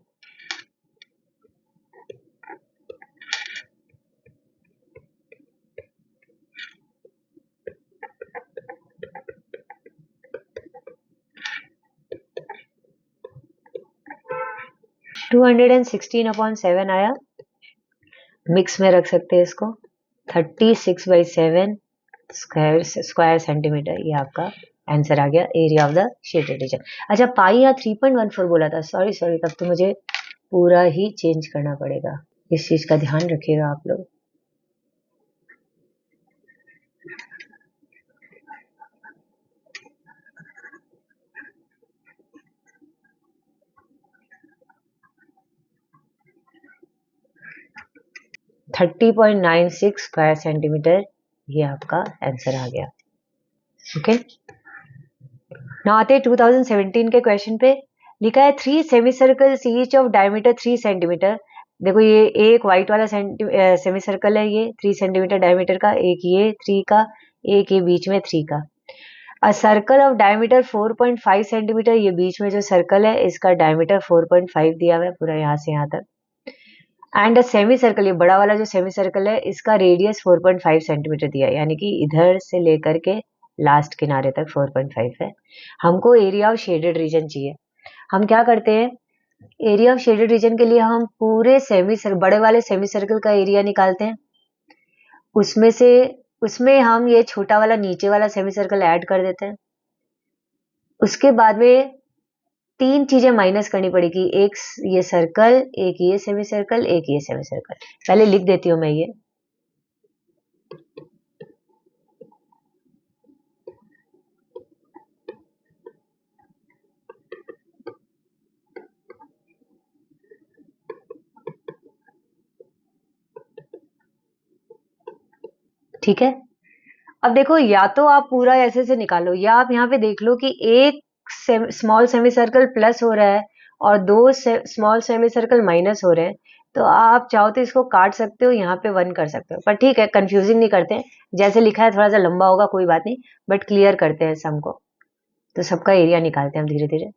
टू 216/7 आया, मिक्स में रख सकते हैं इसको। 36/7 स्क्वायर सेंटीमीटर, ये आपका आंसर आ गया, area of the shaded reason. अच्छा, पाई या 3.14 बोला था, सॉरी तब तो मुझे पूरा ही चेंज करना पड़ेगा, इस चीज का ध्यान रखिएगा आप लोग। .96 स्क्वायर सेंटीमीटर, ये आपका आंसर आ गया। ओके, ना आते 2017 के क्वेश्चन पे। लिखा है 3 semi circles each of diameter 3 centimetre. देखो, ये एक व्हाइट वाला सेमी सर्कल है, ये 3 सेंटीमीटर डायमीटर का, एक ये 3 का, एक ये बीच में 3 का। अ सर्कल ऑफ डायमीटर 4.5 सेंटीमीटर, ये बीच में जो सर्कल है इसका डायमीटर 4.5 दिया हुआ है पूरा यहाँ से यहाँ तक। एंड अ सेमी सर्कल, ये बड़ा वाला जो सेमी सर्कल है इसका रेडियस 4.5 सेंटीमीटर दिया है, यानी कि इधर से लेकर के लास्ट किनारे तक 4.5 है। हमको एरिया ऑफ शेडेड रीजन चाहिए। हम क्या करते हैं, एरिया ऑफ शेडेड रीजन के लिए हम पूरे बड़े वाले सेमी सर्कल का एरिया निकालते हैं, उसमें हम ये छोटा वाला नीचे वाला सेमी सर्कल ऐड कर देते हैं। उसके बाद में 3 चीजें माइनस करनी पड़ेगी, एक ये सर्कल, एक ये सेमी सर्कल, एक ये सेमी सर्कल। पहले लिख देती हूँ मैं ये। ठीक है, अब देखो, या तो आप पूरा ऐसे से निकालो, या आप यहाँ पे देख लो कि एक स्मॉल सेमी सर्कल प्लस हो रहा है और 2 स्मॉल सेमी सर्कल माइनस हो रहे हैं, तो आप चाहो तो इसको काट सकते हो, यहाँ पे 1 कर सकते हो। पर ठीक है, कंफ्यूजिंग नहीं करते हैं, जैसे लिखा है थोड़ा सा लंबा होगा कोई बात नहीं, बट क्लियर करते हैं सम को। तो सबका एरिया निकालते हैं हम धीरे धीरे।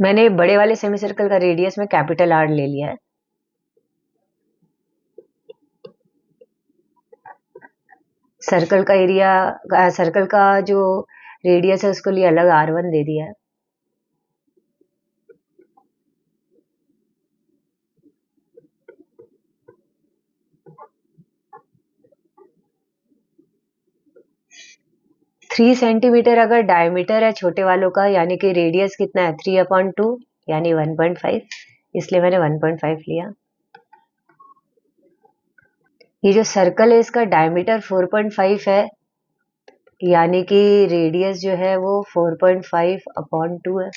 मैंने बड़े वाले सेमी सर्कल का रेडियस में कैपिटल R ले लिया है। सर्कल का एरिया, सर्कल का जो रेडियस है उसको लिए अलग R1 दे दिया है। थ्री सेंटीमीटर अगर डायमीटर है छोटे वालों का, यानी कि रेडियस कितना है 3/2, यानी 1.5, इसलिए मैंने 1.5 लिया। ये जो सर्कल है इसका डायमीटर 4.5 है, यानी कि रेडियस जो है वो 4.5/2 है।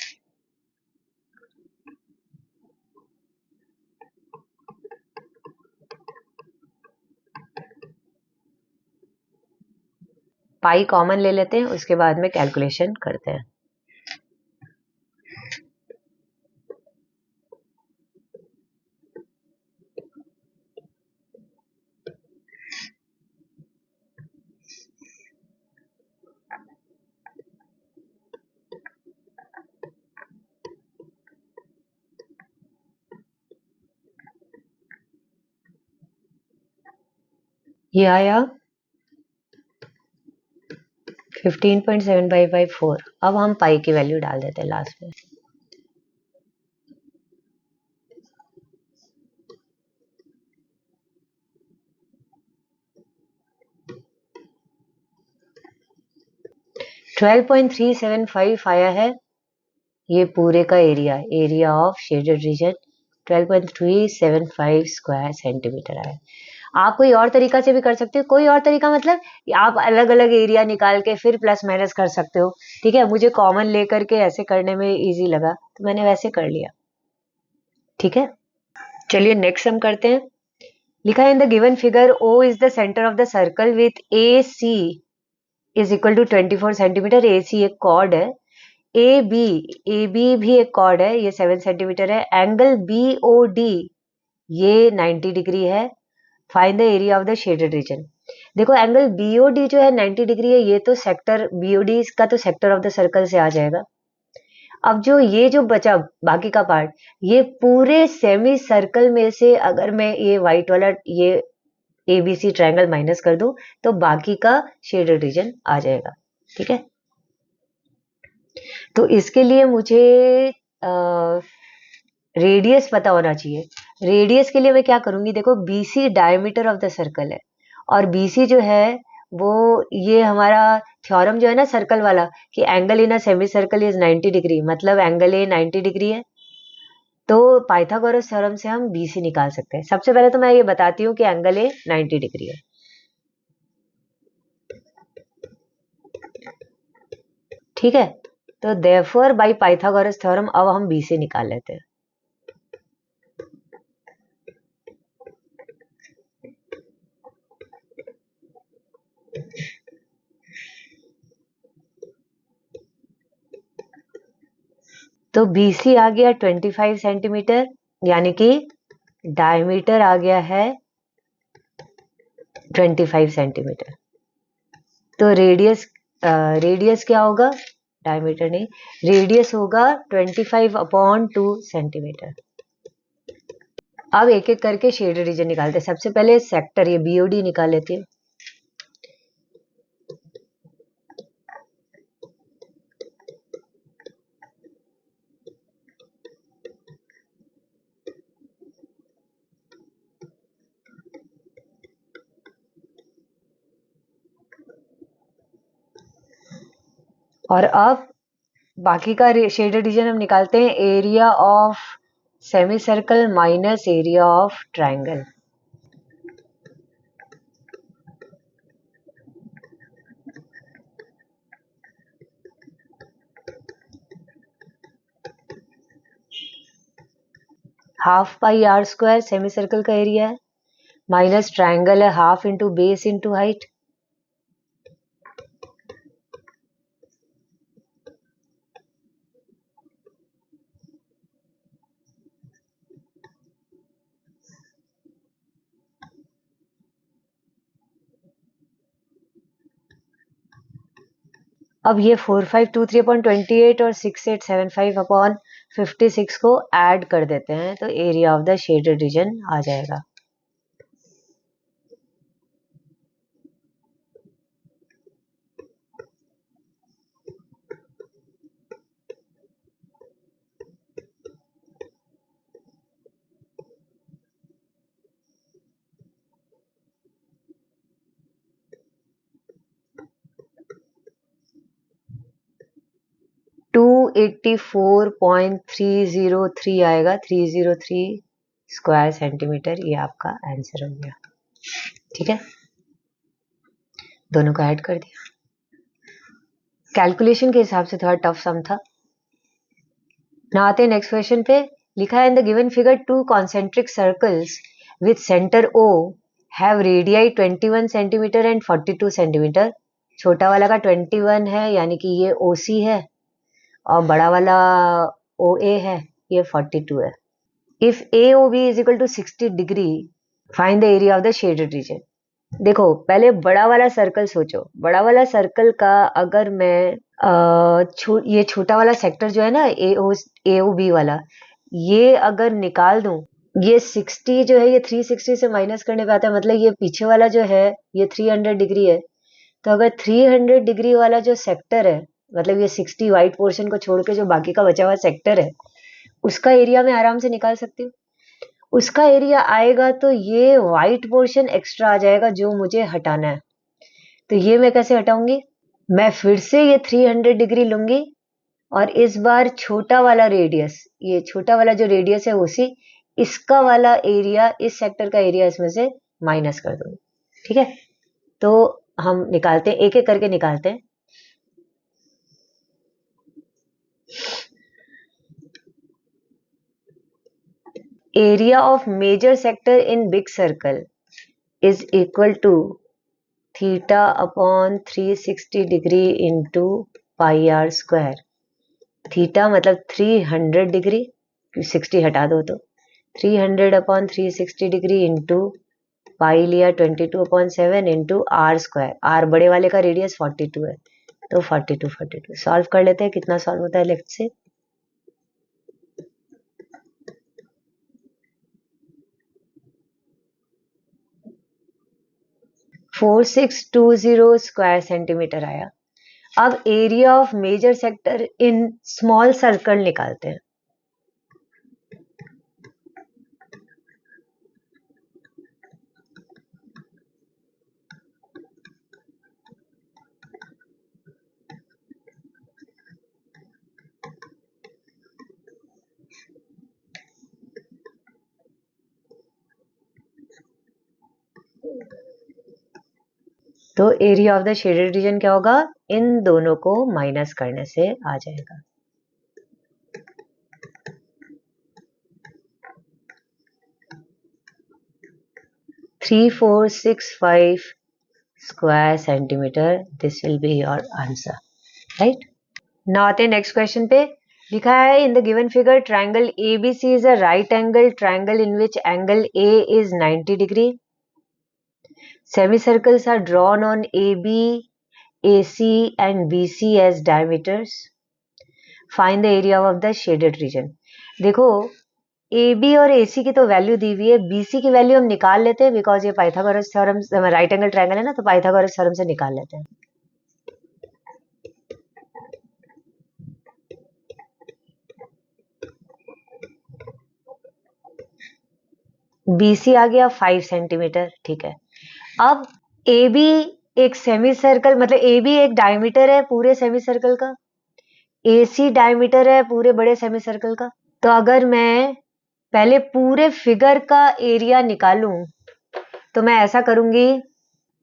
पाई कॉमन ले लेते हैं, उसके बाद में कैलकुलेशन करते हैं। ये आया 15.75/4। अब हम पाई की वैल्यू डाल देते हैं लास्ट में। $12.375 आया है ये पूरे का area of shaded reason 12.375 square centimetre आया। आप कोई और तरीका से भी कर सकते हो, कोई और तरीका मतलब आप अलग अलग एरिया निकाल के फिर प्लस माइनस कर सकते हो। ठीक है, मुझे कॉमन लेकर के ऐसे करने में इजी लगा तो मैंने वैसे कर लिया। ठीक है, चलिए नेक्स्ट हम करते हैं। लिखा है in the given figure O is the centre of the circle with AC is equal to 24 centimetre. AC एक कॉर्ड है, AB भी एक कॉर्ड है, ये 7 सेंटीमीटर है। एंगल BOD ये 90 डिग्री है। Find the area of the shaded region. देखो एंगल BOD जो है 90 डिग्री है, ये तो सेक्टर BOD का तो सेक्टर ऑफ द सर्कल से आ जाएगा। अब जो ये जो बचा बाकी का पार्ट, ये पूरे सेमी सर्कल में से अगर मैं ये व्हाइट वाला ये ABC ट्रायंगल माइनस कर दूं तो बाकी का शेडेड रीजन आ जाएगा। ठीक है, तो इसके लिए मुझे रेडियस पता होना चाहिए। रेडियस के लिए मैं क्या करूंगी, देखो BC diameter of the circle है, और BC जो है वो ये हमारा थ्योरम जो है ना सर्कल वाला कि angle in a semi circle is 90 degree, मतलब एंगल ए 90 डिग्री है। तो पाइथागोरस थ्योरम से हम BC निकाल सकते हैं। सबसे पहले तो मैं ये बताती हूँ कि एंगल ए 90 डिग्री है। ठीक है, तो देयरफॉर बाय पाइथागोरस थ्योरम अब हम BC निकाल लेते हैं। तो BC आ गया 25 सेंटीमीटर, यानी कि डायमीटर आ गया है 25 सेंटीमीटर। तो रेडियस क्या होगा, डायमीटर नहीं, रेडियस होगा 25/2 सेंटीमीटर। अब एक एक करके शेडेड रीजन निकालते हैं। सबसे पहले सेक्टर ये BOD निकाल लेते हैं। और अब बाकी का शेडेड रीजन हम निकालते हैं, area of semi circle minus area of triangle. Half pi R square semi circle का एरिया है, माइनस ट्राइंगल है half into base into height. अब ये 4523/28 और 6875/56 को ऐड कर देते हैं तो area of the shaded region आ जाएगा। टू 84.303 आएगा, 303 स्क्वायर सेंटीमीटर। ये आपका आंसर हो गया। ठीक है, दोनों को ऐड कर दिया। कैलकुलेशन के हिसाब से थोड़ा टफ सम था। ना आते नेक्स्ट क्वेश्चन पे। लिखा है in the given figure two concentric circles with centre O have radii 21 centimetre and 42 centimetre. छोटा वाला का 21 है यानी कि ये OC है, और बड़ा वाला OA है, ये 42 है। If AOB is equal to 60 degree, find the area of the shaded region. देखो पहले बड़ा वाला सर्कल सोचो। बड़ा वाला सर्कल का अगर मैं ये छोटा वाला सेक्टर जो है ना, AOB वाला, ये अगर निकाल दूं, ये 60 जो है ये 360 से माइनस करने पे आता है, मतलब ये पीछे वाला जो है ये 300 डिग्री है। तो अगर 300 डिग्री वाला जो सेक्टर है, मतलब ये 60 वाइट पोर्शन को छोड़ के जो बाकी का बचा हुआ सेक्टर है, उसका एरिया मैं आराम से निकाल सकती हूँ। उसका एरिया आएगा तो ये वाइट पोर्शन एक्स्ट्रा आ जाएगा जो मुझे हटाना है। तो ये मैं कैसे हटाऊंगी? मैं फिर से ये 300 डिग्री लूंगी और इस बार छोटा वाला रेडियस, ये छोटा वाला जो रेडियस है OC, इसका वाला एरिया, इस सेक्टर का एरिया इसमें से माइनस कर दूंगी। ठीक है, तो हम निकालते हैं, एक एक करके निकालते हैं। Area of major sector in big circle is equal to theta upon 360 degree into pi R square. Theta मतलब 300 डिग्री, 60 हटा दो तो 300 अपॉन 360 डिग्री इंटू पाई लिया 22/7 इंटू आर स्क्वायर। आर बड़े वाले का रेडियस 42 है, तो 42 सॉल्व कर लेते हैं। कितना सॉल्व होता है लेफ्ट से? 4620 स्क्वायर सेंटीमीटर आया। अब area of major sector in small circle निकालते हैं। तो area of the shaded region क्या होगा? इन दोनों को माइनस करने से आ जाएगा। Three four six five square centimetre. This will be your answer, right. Now आते हैं नेक्स्ट क्वेश्चन पे। लिखा है in the given figure triangle ABC is a right angle triangle in which angle A is 90 degree. Semicircles are drawn on AB, AC and BC as diameters. Find the area of the shaded region. देखो AB और AC की तो value दी हुई है, BC की value हम निकाल लेते हैं बिकॉज ये Pythagoras theorem, right angle triangle है ना, तो पाइथागोरस थ्योरम से निकाल लेते हैं। BC आ गया 5 सेंटीमीटर, ठीक है। अब AB एक सेमी सर्कल, मतलब AB एक डायमीटर है पूरे सेमी सर्कल का, AC डायमीटर है पूरे बड़े सेमी सर्कल का। तो अगर मैं पहले पूरे फिगर का एरिया निकालूं तो मैं ऐसा करूंगी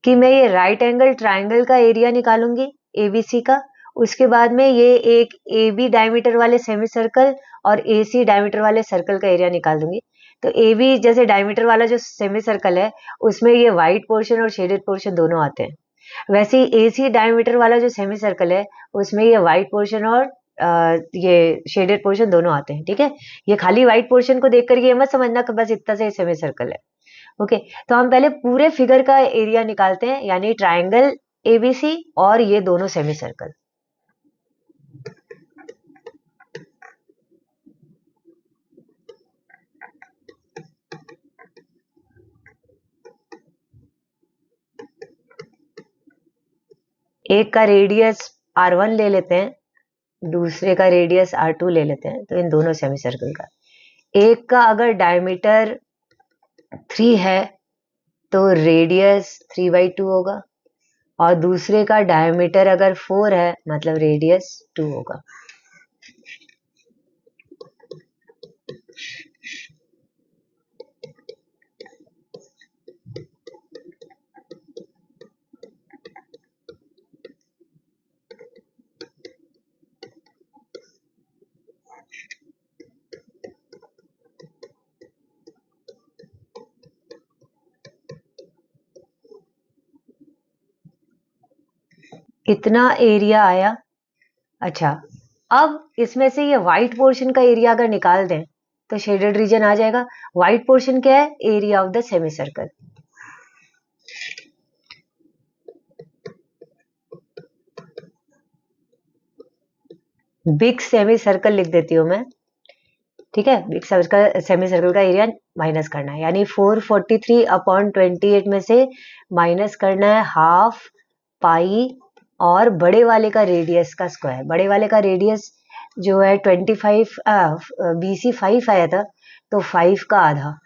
कि मैं ये राइट एंगल ट्राइंगल का एरिया निकालूंगी ABC का, उसके बाद में ये एक AB डायमीटर वाले सेमी सर्कल और AC डायमीटर वाले सर्कल का एरिया निकाल दूंगी। तो AB जैसे डायमीटर वाला जो सेमी सर्कल है उसमें ये व्हाइट पोर्शन और शेडेड पोर्शन दोनों आते हैं, वैसे ही AC डायमीटर वाला जो सेमी सर्कल है उसमें ये व्हाइट पोर्शन और ये शेडेड पोर्शन दोनों आते हैं। ठीक है, ये खाली व्हाइट पोर्शन को देख करके ये मत समझना कि बस इतना से सेमी सर्कल है। ओके, तो हम पहले पूरे फिगर का एरिया निकालते हैं, यानी ट्राइंगल ABC और ये दोनों सेमी सर्कल। एक का रेडियस R1 ले लेते हैं, दूसरे का रेडियस R2 ले लेते हैं, तो इन दोनों सेमी सर्कल का एक का अगर डायमीटर 3 है तो रेडियस 3/2 होगा, और दूसरे का डायमीटर अगर 4 है मतलब रेडियस 2 होगा। इतना एरिया आया। अच्छा, अब इसमें से ये व्हाइट पोर्शन का एरिया अगर निकाल दें तो शेडेड रीजन आ जाएगा। व्हाइट पोर्शन क्या है? Area of the semi circle. Big semi circle लिख देती हूँ मैं, ठीक है। बिग सर्कल, सेमी सर्कल का एरिया माइनस करना है, यानी 443/28 में से माइनस करना है हाफ पाई, और बड़े वाले का रेडियस का स्क्वायर। बड़े वाले का रेडियस जो है 25, BC 5 आया था, तो 5 का आधा।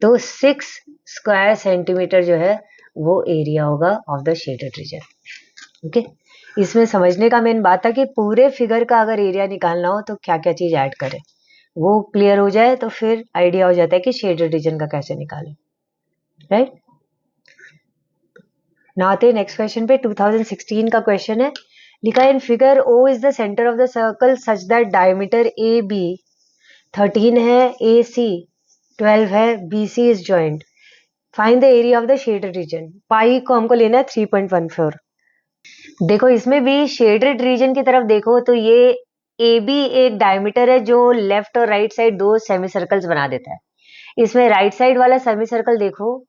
तो 6 स्क्वायर सेंटीमीटर जो है वो एरिया होगा of the shaded reason. Okay, इसमें समझने का मेन बात था कि पूरे फिगर का अगर एरिया निकालना हो तो क्या क्या चीज ऐड करें, वो क्लियर हो जाए तो फिर आइडिया हो जाता है कि शेडेड रीजन का कैसे निकालें, राइट। ना आते नेक्स्ट क्वेश्चन पे। 2016 का क्वेश्चन है, लिखा है in figure O is the centre of the circle such that diameter A B 13 है, ए सी 12 है, B C is joined, find the area of the shaded region. Pi को हमको लेना है 3.14। देखो इसमें भी शेडेड रीजन की तरफ देखो तो ये ए बी एक डायमीटर है जो लेफ्ट और राइट साइड दो सेमी सर्कल्स बना देता है। इसमें राइट साइड वाला सेमी सर्कल देखो,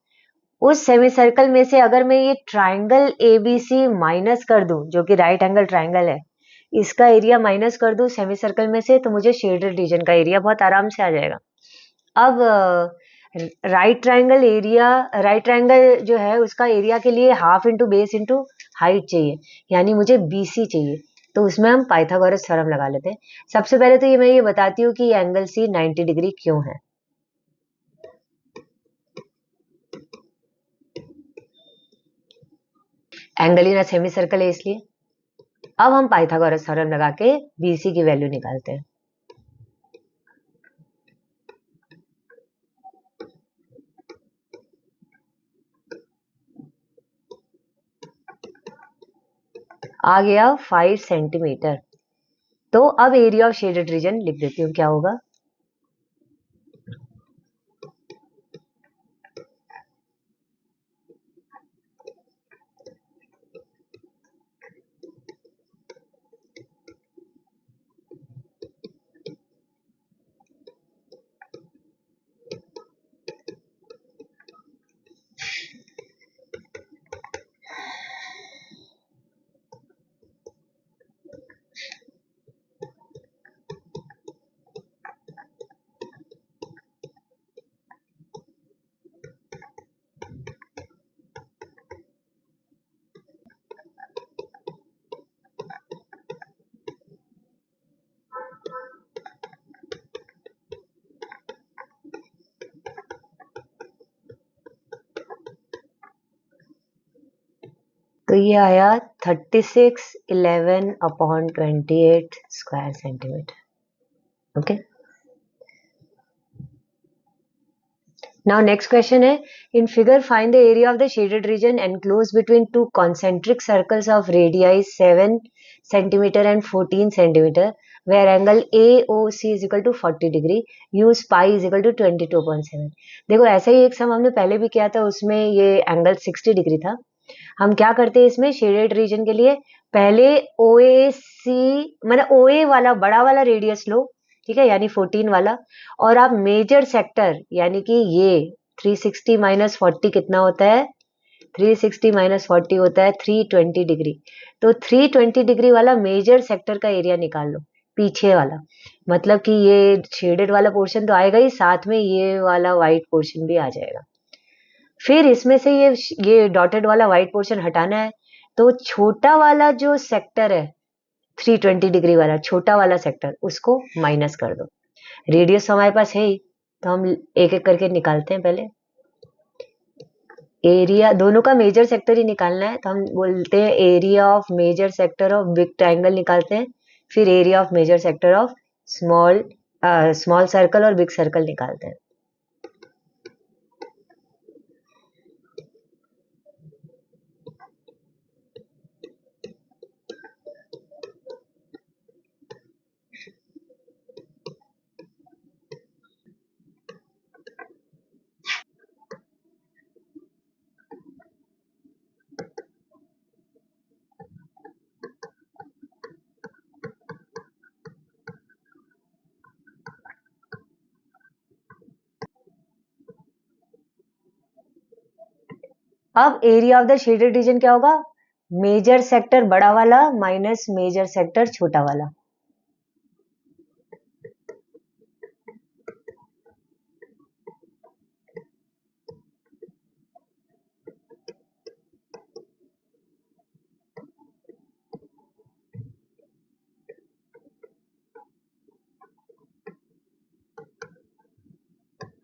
उस सेमी सर्कल में से अगर मैं ये ट्राइंगल एबीसी माइनस कर दूं, जो कि राइट एंगल ट्राइंगल है, इसका एरिया माइनस कर दूं सेमी सर्कल में से, तो मुझे शेडेड रीजन का एरिया बहुत आराम से आ जाएगा। अब right triangle area, right triangle जो है उसका एरिया के लिए half into base into height चाहिए, यानी मुझे बीसी चाहिए। तो उसमें हम पाइथागोरस थ्योरम लगा लेते हैं। सबसे पहले तो मैं ये बताती हूँ कि एंगल सी 90 डिग्री क्यों है। एंगल इन सेमी सर्कल है इसलिए। अब हम पाइथागोरस थ्योरम लगा के बीसी की वैल्यू निकालते हैं। आ गया 5 सेंटीमीटर। तो अब एरिया ऑफ शेडेड रीजन लिख देती हूँ, क्या होगा। तो ये आया 3611/28 square centimetre. Okay, now next question है, in figure find the area of the shaded region enclose between two concentric circles of radii 7 centimetre and 14 centimetre where angle AOC is equal to 40 degree, use pi is equal to 22.7। देखो ऐसा ही एक सम हमने पहले भी किया था, उसमें ये एंगल 60 डिग्री था। हम क्या करते हैं इसमें शेडेड रीजन के लिए, पहले OAC मतलब OA वाला बड़ा वाला रेडियस लो, ठीक है, यानी 14 वाला, और आप मेजर सेक्टर यानी कि ये 360 माइनस 40 कितना होता है, 360 माइनस 40 होता है 320 डिग्री। तो 320 डिग्री वाला मेजर सेक्टर का एरिया निकाल लो, पीछे वाला, मतलब कि ये शेडेड वाला पोर्शन तो आएगा ही, साथ में ये वाला व्हाइट पोर्शन भी आ जाएगा। फिर इसमें से ये डॉटेड वाला व्हाइट पोर्शन हटाना है, तो छोटा वाला जो सेक्टर है 320 डिग्री वाला छोटा वाला सेक्टर, उसको माइनस कर दो। रेडियस तो हमारे पास है ही, तो हम एक एक करके निकालते हैं। पहले एरिया दोनों का मेजर सेक्टर ही निकालना है, तो हम बोलते हैं area of major sector of big triangle निकालते हैं, फिर area of major sector of small small circle और बिग सर्कल निकालते हैं। अब area of the shaded region क्या होगा, मेजर सेक्टर बड़ा वाला माइनस मेजर सेक्टर छोटा वाला।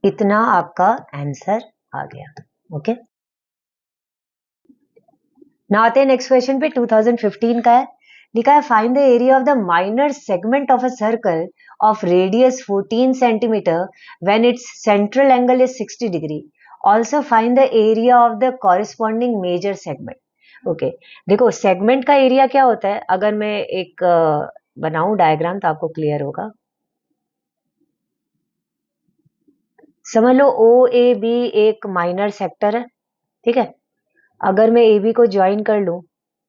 इतना आपका आंसर आ गया। ओके, ना आते हैं नेक्स्ट क्वेश्चन पे। 2015 का है, लिखा है find the area of the minor segment of a circle of radius 14 centimetre when its central angle is 60 degree, also find the area of the corresponding major segment. Okay, देखो segment का area क्या होता है, अगर मैं एक बनाऊं diagram तो आपको क्लियर होगा। समझ लो ओ ए बी एक माइनर सेक्टर है, ठीक है। अगर मैं ए बी को ज्वाइन कर लूं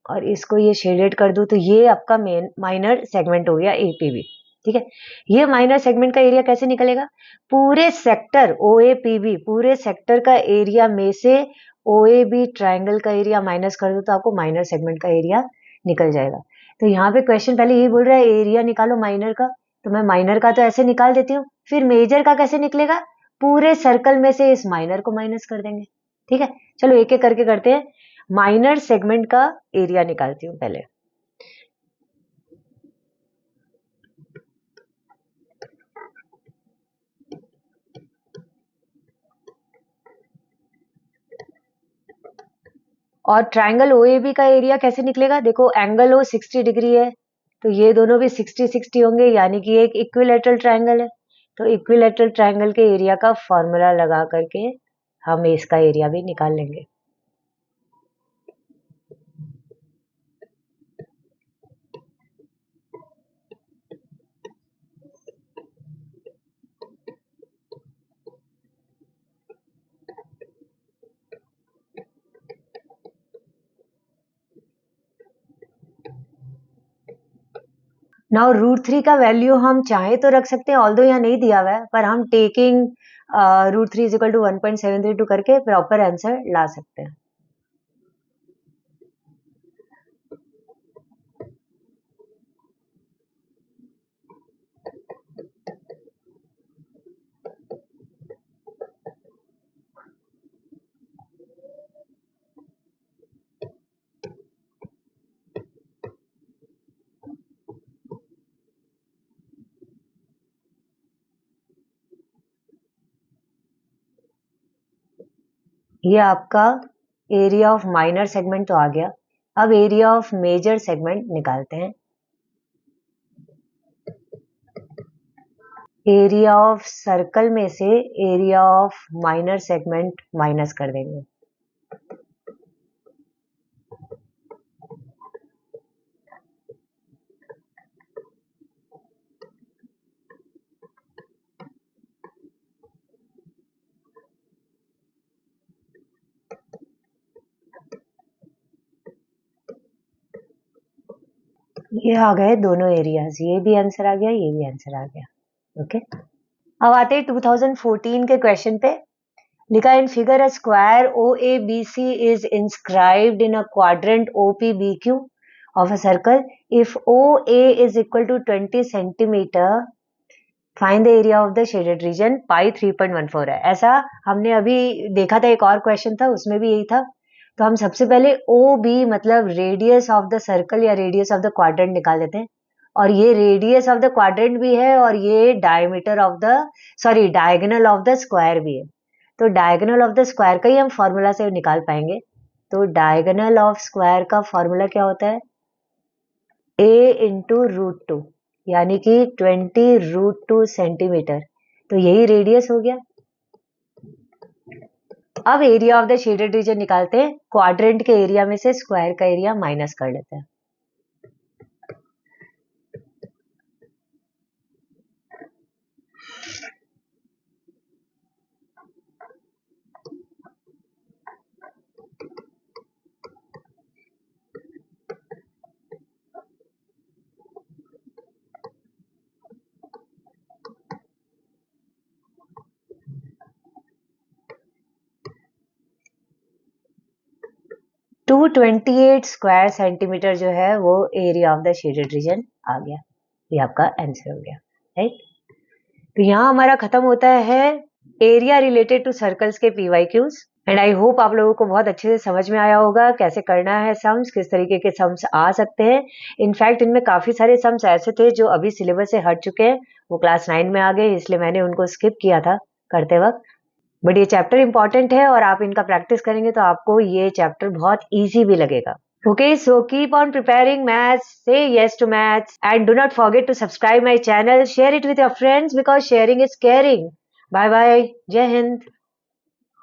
और इसको ये शेडेड कर दूं तो ये आपका मेन माइनर सेगमेंट हो गया एपीबी, ठीक है। ये माइनर सेगमेंट का एरिया कैसे निकलेगा, पूरे sector O A P B, पूरे सेक्टर का एरिया में से ओ ए बी ट्राइंगल का एरिया माइनस कर दो तो आपको माइनर सेगमेंट का एरिया निकल जाएगा। तो यहाँ पे क्वेश्चन पहले ये बोल रहा है एरिया निकालो माइनर का, तो मैं माइनर का तो ऐसे निकाल देती हूँ, फिर मेजर का कैसे निकलेगा, पूरे सर्कल में से इस माइनर को माइनस कर देंगे, ठीक है। चलो एक एक करके करते हैं। माइनर सेगमेंट का एरिया निकालती हूं पहले। और ट्राइंगल ओएबी का एरिया कैसे निकलेगा, देखो एंगल ओ 60 डिग्री है तो ये दोनों भी 60-60 होंगे, यानी कि एक इक्विलैटरल ट्राइंगल है। तो इक्विलैटरल ट्राइंगल के एरिया का फॉर्मूला लगा करके हम इसका एरिया भी निकाल लेंगे। नाउ √3 का वैल्यू हम चाहे तो रख सकते हैं, ऑल्दो यहाँ नहीं दिया हुआ है, पर हम टेकिंग √3 इज इक्वल टू 1.732 करके प्रॉपर आंसर ला सकते हैं। ये आपका एरिया ऑफ माइनर सेगमेंट तो आ गया। अब एरिया ऑफ मेजर सेगमेंट निकालते हैं। एरिया ऑफ सर्कल में से area of minor segment minus कर देंगे। ये आ गए दोनों एरियाज, ये भी आंसर आ गया, ये भी आंसर आ गया। ओके, अब आते हैं 2014 के क्वेश्चन पे। लिखा in figure a square O A B C is inscribed in a quadrant O P B Q of a circle if O A is equal to 20 centimetre, find the area of the shaded region pi 3.14 है। ऐसा हमने अभी देखा था, एक और question था उसमें भी यही था। तो हम सबसे पहले ओ बी मतलब रेडियस ऑफ द सर्कल या रेडियस ऑफ द क्वाड्रेंट निकाल लेते हैं, और ये रेडियस ऑफ द क्वाड्रेंट भी है और ये diameter of the sorry diagonal of the square भी है। तो डायगोनल ऑफ द स्क्वायर का ही हम फॉर्मूला से निकाल पाएंगे। तो डायगोनल ऑफ स्क्वायर का फॉर्मूला क्या होता है, ए इंटू √2, यानी कि 20 √2 सेंटीमीटर। तो यही रेडियस हो गया। अब area of the shaded reason निकालते हैं, क्वाड्रेंट के एरिया में से स्क्वायर का एरिया माइनस कर लेते हैं। 228 स्क्वायर सेंटीमीटर जो है वो area of the shaded region आ गया। ये आपका आंसर हो गया, राइट। तो यहाँ हमारा खत्म होता है एरिया रिलेटेड टू सर्कल्स के PYQs। एंड आई होप आप लोगों को बहुत अच्छे से समझ में आया होगा कैसे करना है सम्स, किस तरीके के सम्स आ सकते हैं। इनफैक्ट इनमें काफी सारे सम्स ऐसे थे जो अभी सिलेबस से हट चुके हैं, वो क्लास 9 में आ गए, इसलिए मैंने उनको स्किप किया था करते वक्त। बट ये चैप्टर इंपॉर्टेंट है और आप इनका प्रैक्टिस करेंगे तो आपको ये चैप्टर बहुत ईजी भी लगेगा। Okay, so keep on preparing maths, say yes to maths, and do not forget to subscribe my channel, share it with your friends because sharing is caring. Bye bye, Jai Hind.